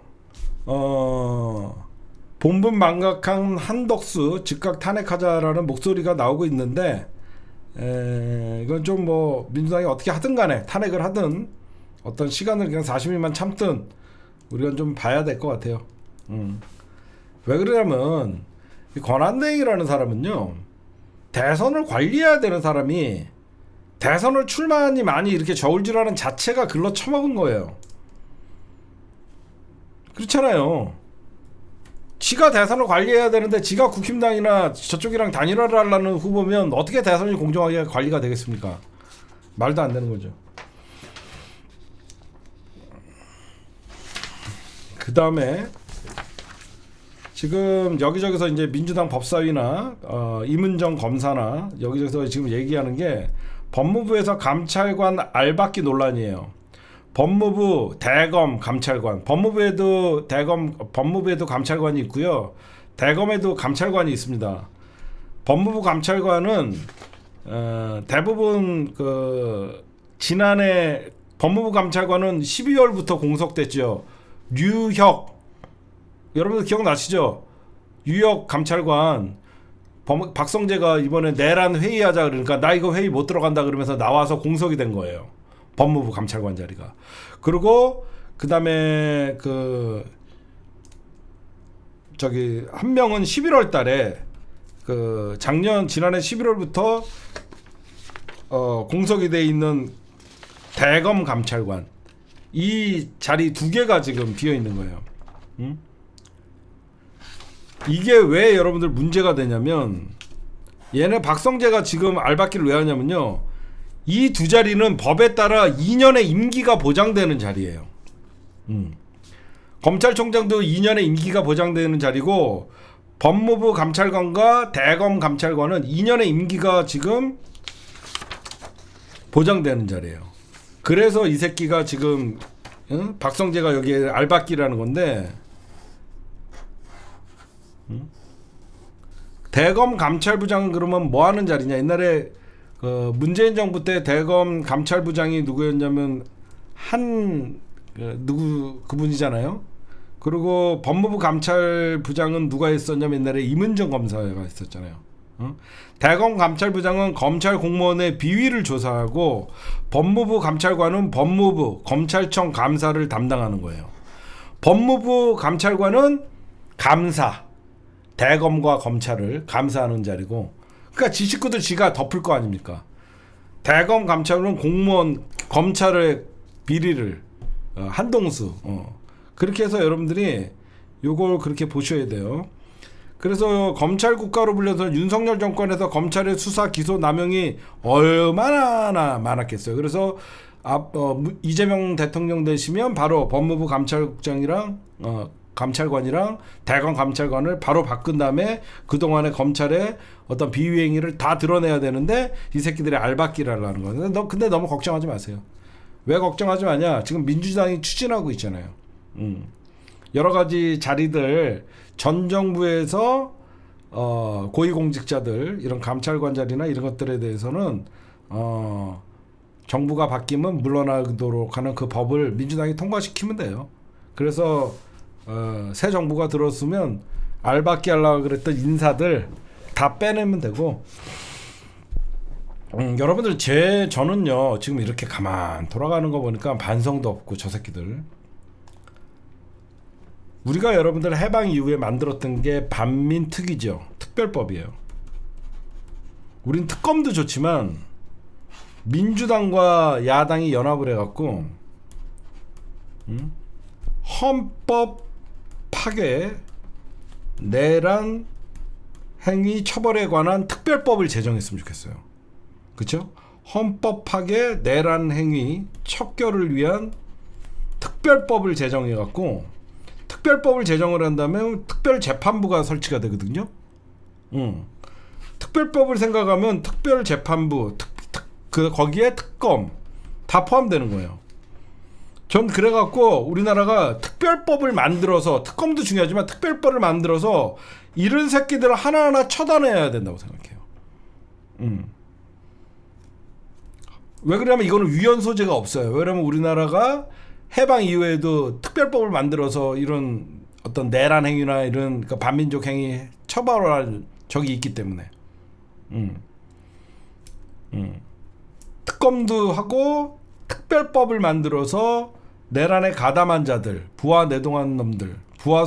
본분 망각한 한덕수 즉각 탄핵하자라는 목소리가 나오고 있는데 이건 좀 뭐 민주당이 어떻게 하든 간에 탄핵을 하든 어떤 시간을 그냥 40일만 참든 우리가 좀 봐야 될 것 같아요. 왜 그러냐면 이 권한대행이라는 사람은요, 대선을 관리해야 되는 사람이 대선을 출마하니 많이 이렇게 저울질하는 자체가 글러 처먹은 거예요. 그렇잖아요. 지가 대선을 관리해야 되는데 지가 국힘당이나 저쪽이랑 단일화를 하려는 후보면 어떻게 대선이 공정하게 관리가 되겠습니까? 말도 안 되는 거죠. 그 다음에 지금 여기저기서 이제 민주당 법사위나 임은정 검사나 여기저기서 지금 얘기하는 게 법무부에서 감찰관 알박기 논란이에요. 법무부, 대검, 감찰관. 법무부에도 감찰관이 있고요. 대검에도 감찰관이 있습니다. 법무부 감찰관은 대부분 지난해 법무부 감찰관은 12월부터 공석됐죠. 류혁, 여러분들 기억나시죠? 류혁 감찰관. 박성재가 이번에 내란 회의하자 그러니까 나 이거 회의 못 들어간다 그러면서 나와서 공석이 된 거예요. 법무부 감찰관 자리가. 그리고 그다음에 한 명은 11월 달에 지난해 11월부터 공석이 돼 있는 대검 감찰관, 이 자리 2개가 지금 비어 있는 거예요. 이게 왜 여러분들 문제가 되냐면, 얘네 박성재가 지금 알박기를 왜 하냐면요, 이 2자리는 법에 따라 2년의 임기가 보장되는 자리예요. 검찰총장도 2년의 임기가 보장되는 자리고, 법무부 감찰관과 대검 감찰관은 2년의 임기가 지금 보장되는 자리예요. 그래서 이 새끼가 지금 박성재가 여기에 알박기라는 건데, 대검 감찰부장은 그러면 뭐 하는 자리냐? 옛날에 문재인 정부 때 대검 감찰부장이 누구였냐면 그분이잖아요. 그리고 법무부 감찰부장은 누가 했었냐면 옛날에 임은정 검사가 있었잖아요. 대검 감찰부장은 검찰 공무원의 비위를 조사하고, 법무부 감찰관은 법무부 검찰청 감사를 담당하는 거예요. 법무부 감찰관은 감사, 대검과 검찰을 감사하는 자리고, 그러니까 지 식구들 지가 덮을 거 아닙니까? 대검 감찰은 공무원 검찰의 비리를 한동수 그렇게 해서 여러분들이 요걸 그렇게 보셔야 돼요. 그래서 검찰 국가로 불려서 윤석열 정권에서 검찰의 수사 기소 남용이 얼마나 많았겠어요. 그래서 이재명 대통령 되시면 바로 법무부 감찰국장이랑 감찰관이랑 대검 감찰관을 바로 바꾼 다음에 그동안의 검찰의 어떤 비위행위를 다 드러내야 되는데 이 새끼들이 알박기를 하려는 거예요. 근데 너무 걱정하지 마세요. 왜 걱정하지 마냐? 지금 민주당이 추진하고 있잖아요. 여러 가지 자리들 전 정부에서 고위공직자들 이런 감찰관 자리나 이런 것들에 대해서는 정부가 바뀌면 물러나도록 하는 그 법을 민주당이 통과시키면 돼요. 그래서 새 정부가 들어서면 알박기 하려고 그랬던 인사들 다 빼내면 되고, 여러분들 저는요 지금 이렇게 가만 돌아가는 거 보니까 반성도 없고 저 새끼들 우리가 여러분들 해방 이후에 만들었던 게 반민특위죠. 특별법이에요. 우린 특검도 좋지만 민주당과 야당이 연합을 해갖고 헌법 파괴, 내란 행위 처벌에 관한 특별법을 제정했으면 좋겠어요. 그렇죠? 헌법 파괴, 내란 행위 척결을 위한 특별법을 제정해갖고 특별법을 제정을 한다면 특별재판부가 설치가 되거든요. 특별법을 생각하면 특별재판부, 거기에 특검 다 포함되는 거예요. 전 그래갖고 우리나라가 특별법을 만들어서, 특검도 중요하지만 특별법을 만들어서 이런 새끼들을 하나하나 처단해야 된다고 생각해요. 왜 그러냐면 이거는 위헌 소재가 없어요. 왜냐면 우리나라가 해방 이후에도 특별법을 만들어서 이런 어떤 내란 행위나 이런 반민족 행위 처벌할 적이 있기 때문에 특검도 하고 특별법을 만들어서 내란에 가담한 자들, 부하 내동한 놈들, 부하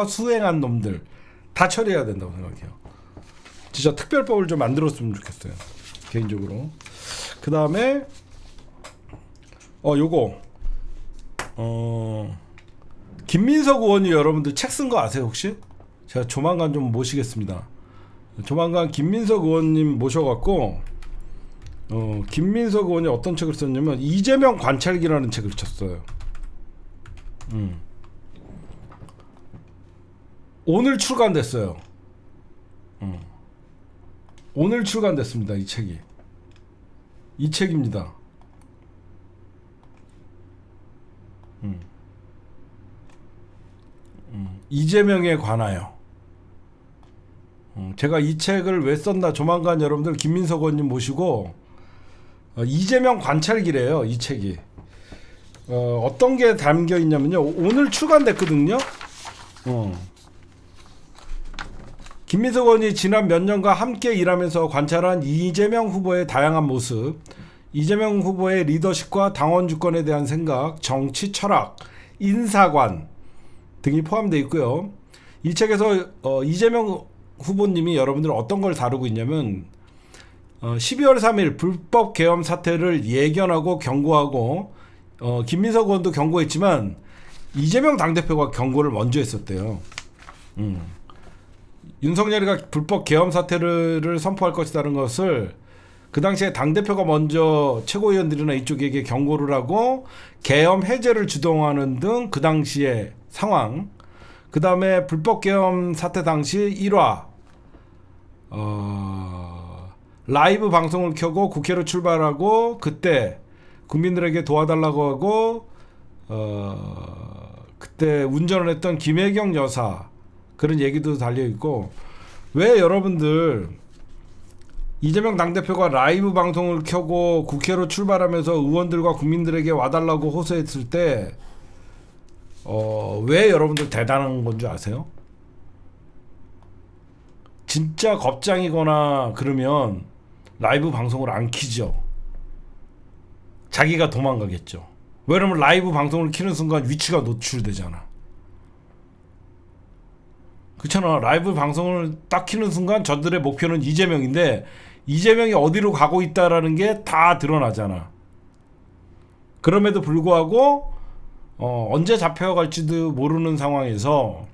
수행한 놈들 다 처리해야 된다고 생각해요. 진짜 특별법을 좀 만들었으면 좋겠어요. 개인적으로. 그 다음에 요거 김민석 의원이 여러분들 책 쓴 거 아세요 혹시? 제가 조만간 좀 모시겠습니다. 조만간 김민석 의원님 모셔갖고 김민석 의원이 어떤 책을 썼냐면 이재명 관찰기라는 책을 쳤어요. 오늘 출간됐어요. 오늘 출간됐습니다. 이 책이. 이 책입니다. 이재명에 관하여. 제가 이 책을 왜 썼나 조만간 여러분들 김민석 의원님 모시고 이재명 관찰기래요. 이 책이. 어떤 게 담겨 있냐면요. 오늘 출간됐거든요. 김민석 의원이 지난 몇 년간 함께 일하면서 관찰한 이재명 후보의 다양한 모습, 이재명 후보의 리더십과 당원 주권에 대한 생각, 정치 철학, 인사관 등이 포함되어 있고요. 이 책에서 이재명 후보님이 여러분들 어떤 걸 다루고 있냐면 12월 3일 불법 계엄 사태를 예견하고 경고하고 김민석 의원도 경고했지만 이재명 당대표가 경고를 먼저 했었대요. 윤석열이가 불법 계엄 사태를 선포할 것이라는 것을 그 당시에 당대표가 먼저 최고위원들이나 이쪽에게 경고를 하고 계엄 해제를 주동하는 등 그 당시의 상황, 그 다음에 불법 계엄 사태 당시 1화 라이브 방송을 켜고 국회로 출발하고 그때 국민들에게 도와달라고 하고 그때 운전을 했던 김혜경 여사 그런 얘기도 달려있고, 왜 여러분들 이재명 당대표가 라이브 방송을 켜고 국회로 출발하면서 의원들과 국민들에게 와달라고 호소했을 때 왜 여러분들 대단한 건 줄 아세요? 진짜 겁장이거나 그러면 라이브 방송을 안 키죠. 자기가 도망가겠죠. 왜냐면 라이브 방송을 키는 순간 위치가 노출되잖아. 그렇잖아. 라이브 방송을 딱 키는 순간 저들의 목표는 이재명인데 이재명이 어디로 가고 있다라는 게 다 드러나잖아. 그럼에도 불구하고 언제 잡혀갈지도 모르는 상황에서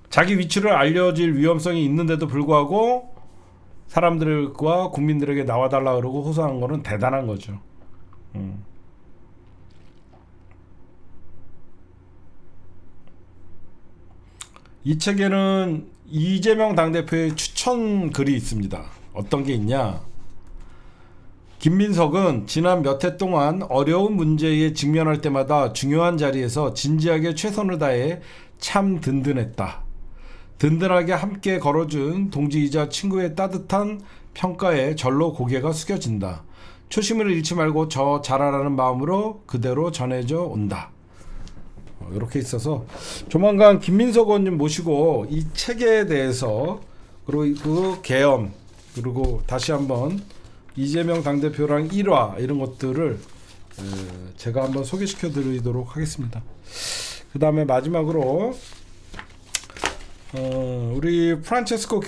자기 위치를 알려질 위험성이 있는데도 불구하고 사람들과 국민들에게 나와달라 그러고 호소하는 거는 대단한 거죠. 이 책에는 이재명 당대표의 추천 글이 있습니다. 어떤 게 있냐? 김민석은 지난 몇 해 동안 어려운 문제에 직면할 때마다 중요한 자리에서 진지하게 최선을 다해 참 든든했다. 든든하게 함께 걸어준 동지이자 친구의 따뜻한 평가에 절로 고개가 숙여진다. 초심을 잃지 말고 저 잘하라는 마음으로 그대로 전해져 온다. 이렇게 있어서 조만간 김민석 의원님 모시고 이 책에 대해서 그리고 그 계엄 그리고 다시 한번 이재명 당대표랑 일화 이런 것들을 제가 한번 소개시켜 드리도록 하겠습니다. 그 다음에 마지막으로 우리 프란체스코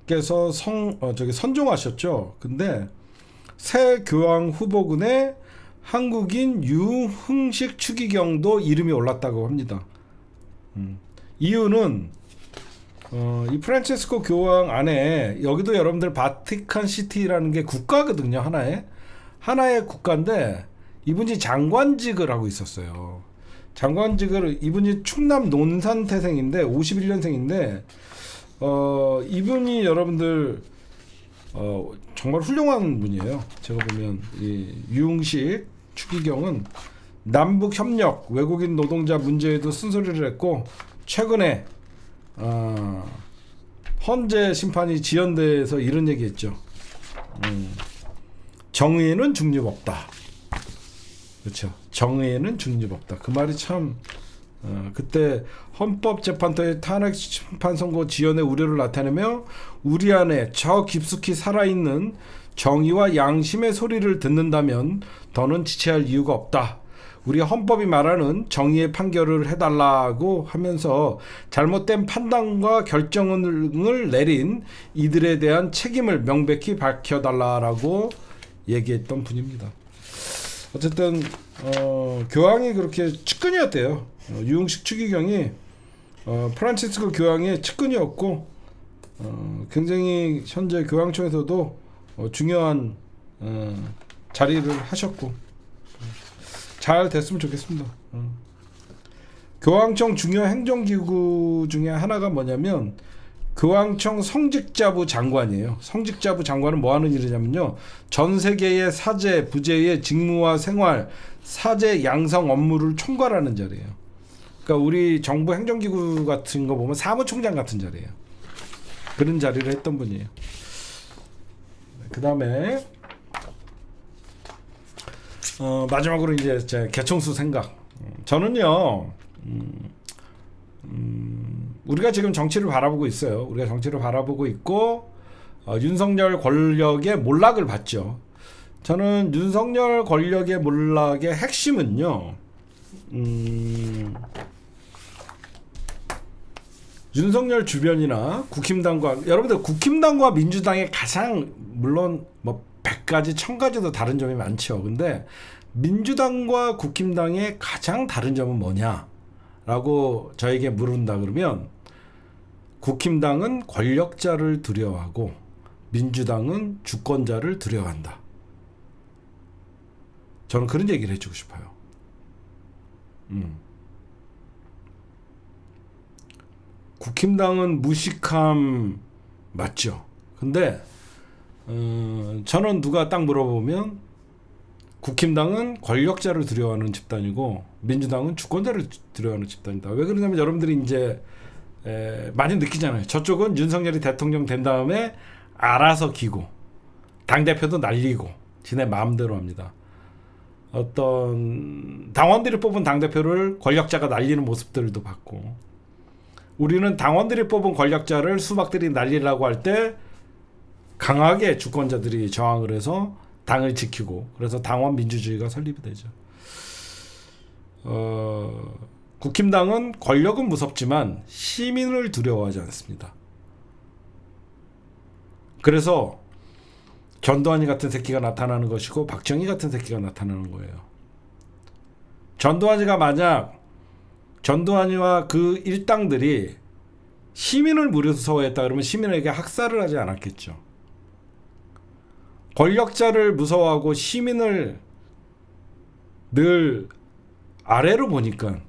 교황께서 선종하셨죠. 근데 새 교황 후보군에 한국인 유흥식 추기경도 이름이 올랐다고 합니다. 이유는 이 프란체스코 교황 안에 여기도 여러분들 바티칸 시티라는 게 국가거든요. 하나의 국가인데 이분이 장관직을 하고 있었어요. 장관직을 이분이 충남 논산 태생인데 51년생인데 이분이 여러분들 정말 훌륭한 분이에요. 제가 보면 이 유흥식 추기경은 남북 협력, 외국인 노동자 문제에도 쓴소리를 했고 최근에 헌재 심판이 지연돼서 이런 얘기했죠. 정의에는 중립 없다. 그렇죠. 정의에는 중립 없다. 그 말이 참 그때 헌법재판소의 탄핵 심판 선고 지연의 우려를 나타내며 우리 안에 저 깊숙이 살아있는 정의와 양심의 소리를 듣는다면 더는 지체할 이유가 없다. 우리 헌법이 말하는 정의의 판결을 해달라고 하면서 잘못된 판단과 결정을 내린 이들에 대한 책임을 명백히 밝혀달라고 얘기했던 분입니다. 어쨌든 교황이 그렇게 측근이었대요. 유흥식 추기경이 프란치스코 교황의 측근이었고 굉장히 현재 교황청에서도 중요한 자리를 하셨고 잘 됐으면 좋겠습니다. 교황청 중요 행정기구 중에 하나가 뭐냐면 교황청 성직자부 장관이에요. 성직자부 장관은 뭐 하는 일이냐면요. 전 세계의 사제, 부제의 직무와 생활, 사제 양성 업무를 총괄하는 자리예요. 그러니까 우리 정부 행정기구 같은 거 보면 사무총장 같은 자리예요. 그런 자리를 했던 분이에요. 그 다음에 마지막으로 이제 제 개총수 생각. 저는요. 우리가 지금 정치를 바라보고 있어요. 우리가 정치를 바라보고 있고 윤석열 권력의 몰락을 봤죠. 저는 윤석열 권력의 몰락의 핵심은요. 윤석열 주변이나 국힘당과 여러분들 국힘당과 민주당의 가장 물론 뭐 100가지 1000가지도 다른 점이 많죠. 근데 민주당과 국힘당의 가장 다른 점은 뭐냐라고 저에게 물은다 그러면 국힘당은 권력자를 두려워하고 민주당은 주권자를 두려워한다. 저는 그런 얘기를 해주고 싶어요. 국힘당은 무식함 맞죠. 근데 저는 누가 딱 물어보면 국힘당은 권력자를 두려워하는 집단이고 민주당은 주권자를 두려워하는 집단이다. 왜 그러냐면 여러분들이 이제 많이 느끼잖아요. 저쪽은 윤석열이 대통령 된 다음에 알아서 기고 당대표도 날리고 지네 마음대로 합니다. 어떤 당원들이 뽑은 당대표를 권력자가 날리는 모습들도 봤고 우리는 당원들이 뽑은 권력자를 수박들이 날리려고 할 때 강하게 주권자들이 저항을 해서 당을 지키고 그래서 당원 민주주의가 설립이 되죠. 국힘당은 권력은 무섭지만 시민을 두려워하지 않습니다. 그래서 전두환이 같은 새끼가 나타나는 것이고 박정희 같은 새끼가 나타나는 거예요. 전두환이와 그 일당들이 시민을 무서워했다 그러면 시민에게 학살을 하지 않았겠죠. 권력자를 무서워하고 시민을 늘 아래로 보니까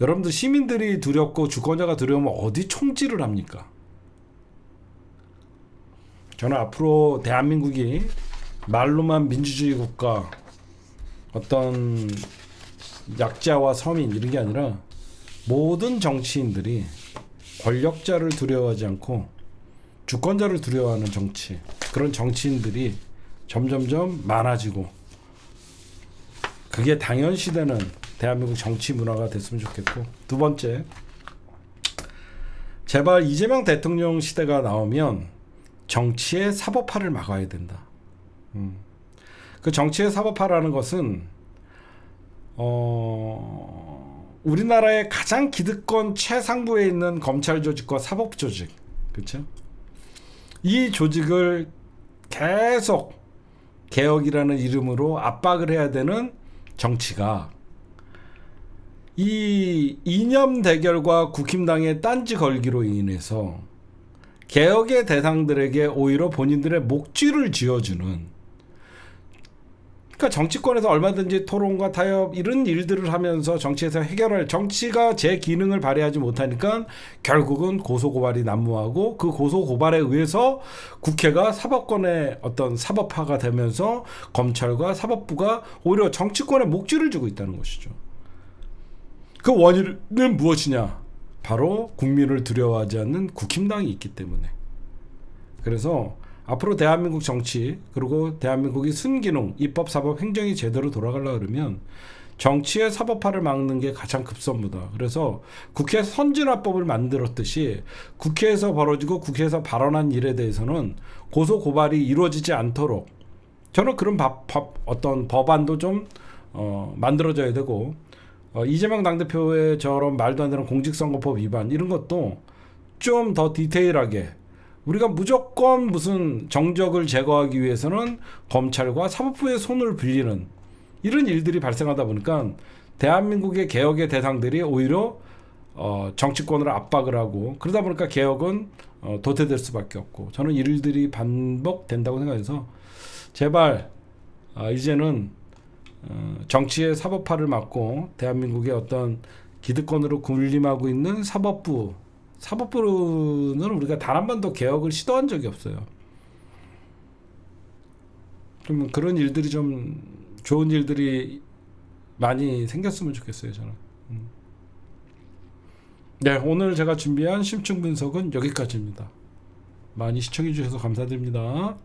여러분들 시민들이 두렵고 주권자가 두려우면 어디 총질을 합니까? 저는 앞으로 대한민국이 말로만 민주주의 국가 어떤 약자와 서민 이런 게 아니라 모든 정치인들이 권력자를 두려워하지 않고 주권자를 두려워하는 정치 그런 정치인들이 점점점 많아지고 그게 당연시되는 대한민국 정치 문화가 됐으면 좋겠고 두 번째 제발 이재명 대통령 시대가 나오면 정치의 사법화를 막아야 된다. 그 정치의 사법화라는 것은 우리나라의 가장 기득권 최상부에 있는 검찰 조직과 사법 조직, 그렇죠? 이 조직을 계속 개혁이라는 이름으로 압박을 해야 되는 정치가 이 이념 대결과 국힘당의 딴지 걸기로 인해서 개혁의 대상들에게 오히려 본인들의 목줄을 쥐어주는, 그러니까 정치권에서 얼마든지 토론과 타협 이런 일들을 하면서 정치에서 해결할, 정치가 제 기능을 발휘하지 못하니까 결국은 고소고발이 난무하고 그 고소고발에 의해서 국회가 사법권의 어떤 사법화가 되면서 검찰과 사법부가 오히려 정치권에 목줄을 주고 있다는 것이죠. 그 원인은 무엇이냐? 바로 국민을 두려워하지 않는 국힘당이 있기 때문에. 그래서 앞으로 대한민국 정치, 그리고 대한민국이 순기능, 입법, 사법, 행정이 제대로 돌아가려고 그러면 정치의 사법화를 막는 게 가장 급선무다. 그래서 국회 선진화법을 만들었듯이 국회에서 벌어지고 국회에서 발언한 일에 대해서는 고소 고발이 이루어지지 않도록 저는 그런 어떤 법안도 좀 만들어져야 되고, 이재명 당대표의 저런 말도 안 되는 공직선거법 위반 이런 것도 좀 더 디테일하게, 우리가 무조건 무슨 정적을 제거하기 위해서는 검찰과 사법부의 손을 빌리는 이런 일들이 발생하다 보니까 대한민국의 개혁의 대상들이 오히려 정치권을 압박을 하고, 그러다 보니까 개혁은 도태될 수밖에 없고, 저는 이 일들이 반복된다고 생각해서 제발 이제는 정치의 사법화를 막고 대한민국의 어떤 기득권으로 군림하고 있는 사법부는 우리가 단 한 번도 개혁을 시도한 적이 없어요. 좀 그런 일들이, 좀 좋은 일들이 많이 생겼으면 좋겠어요, 저는. 네, 오늘 제가 준비한 심층 분석은 여기까지입니다. 많이 시청해 주셔서 감사드립니다.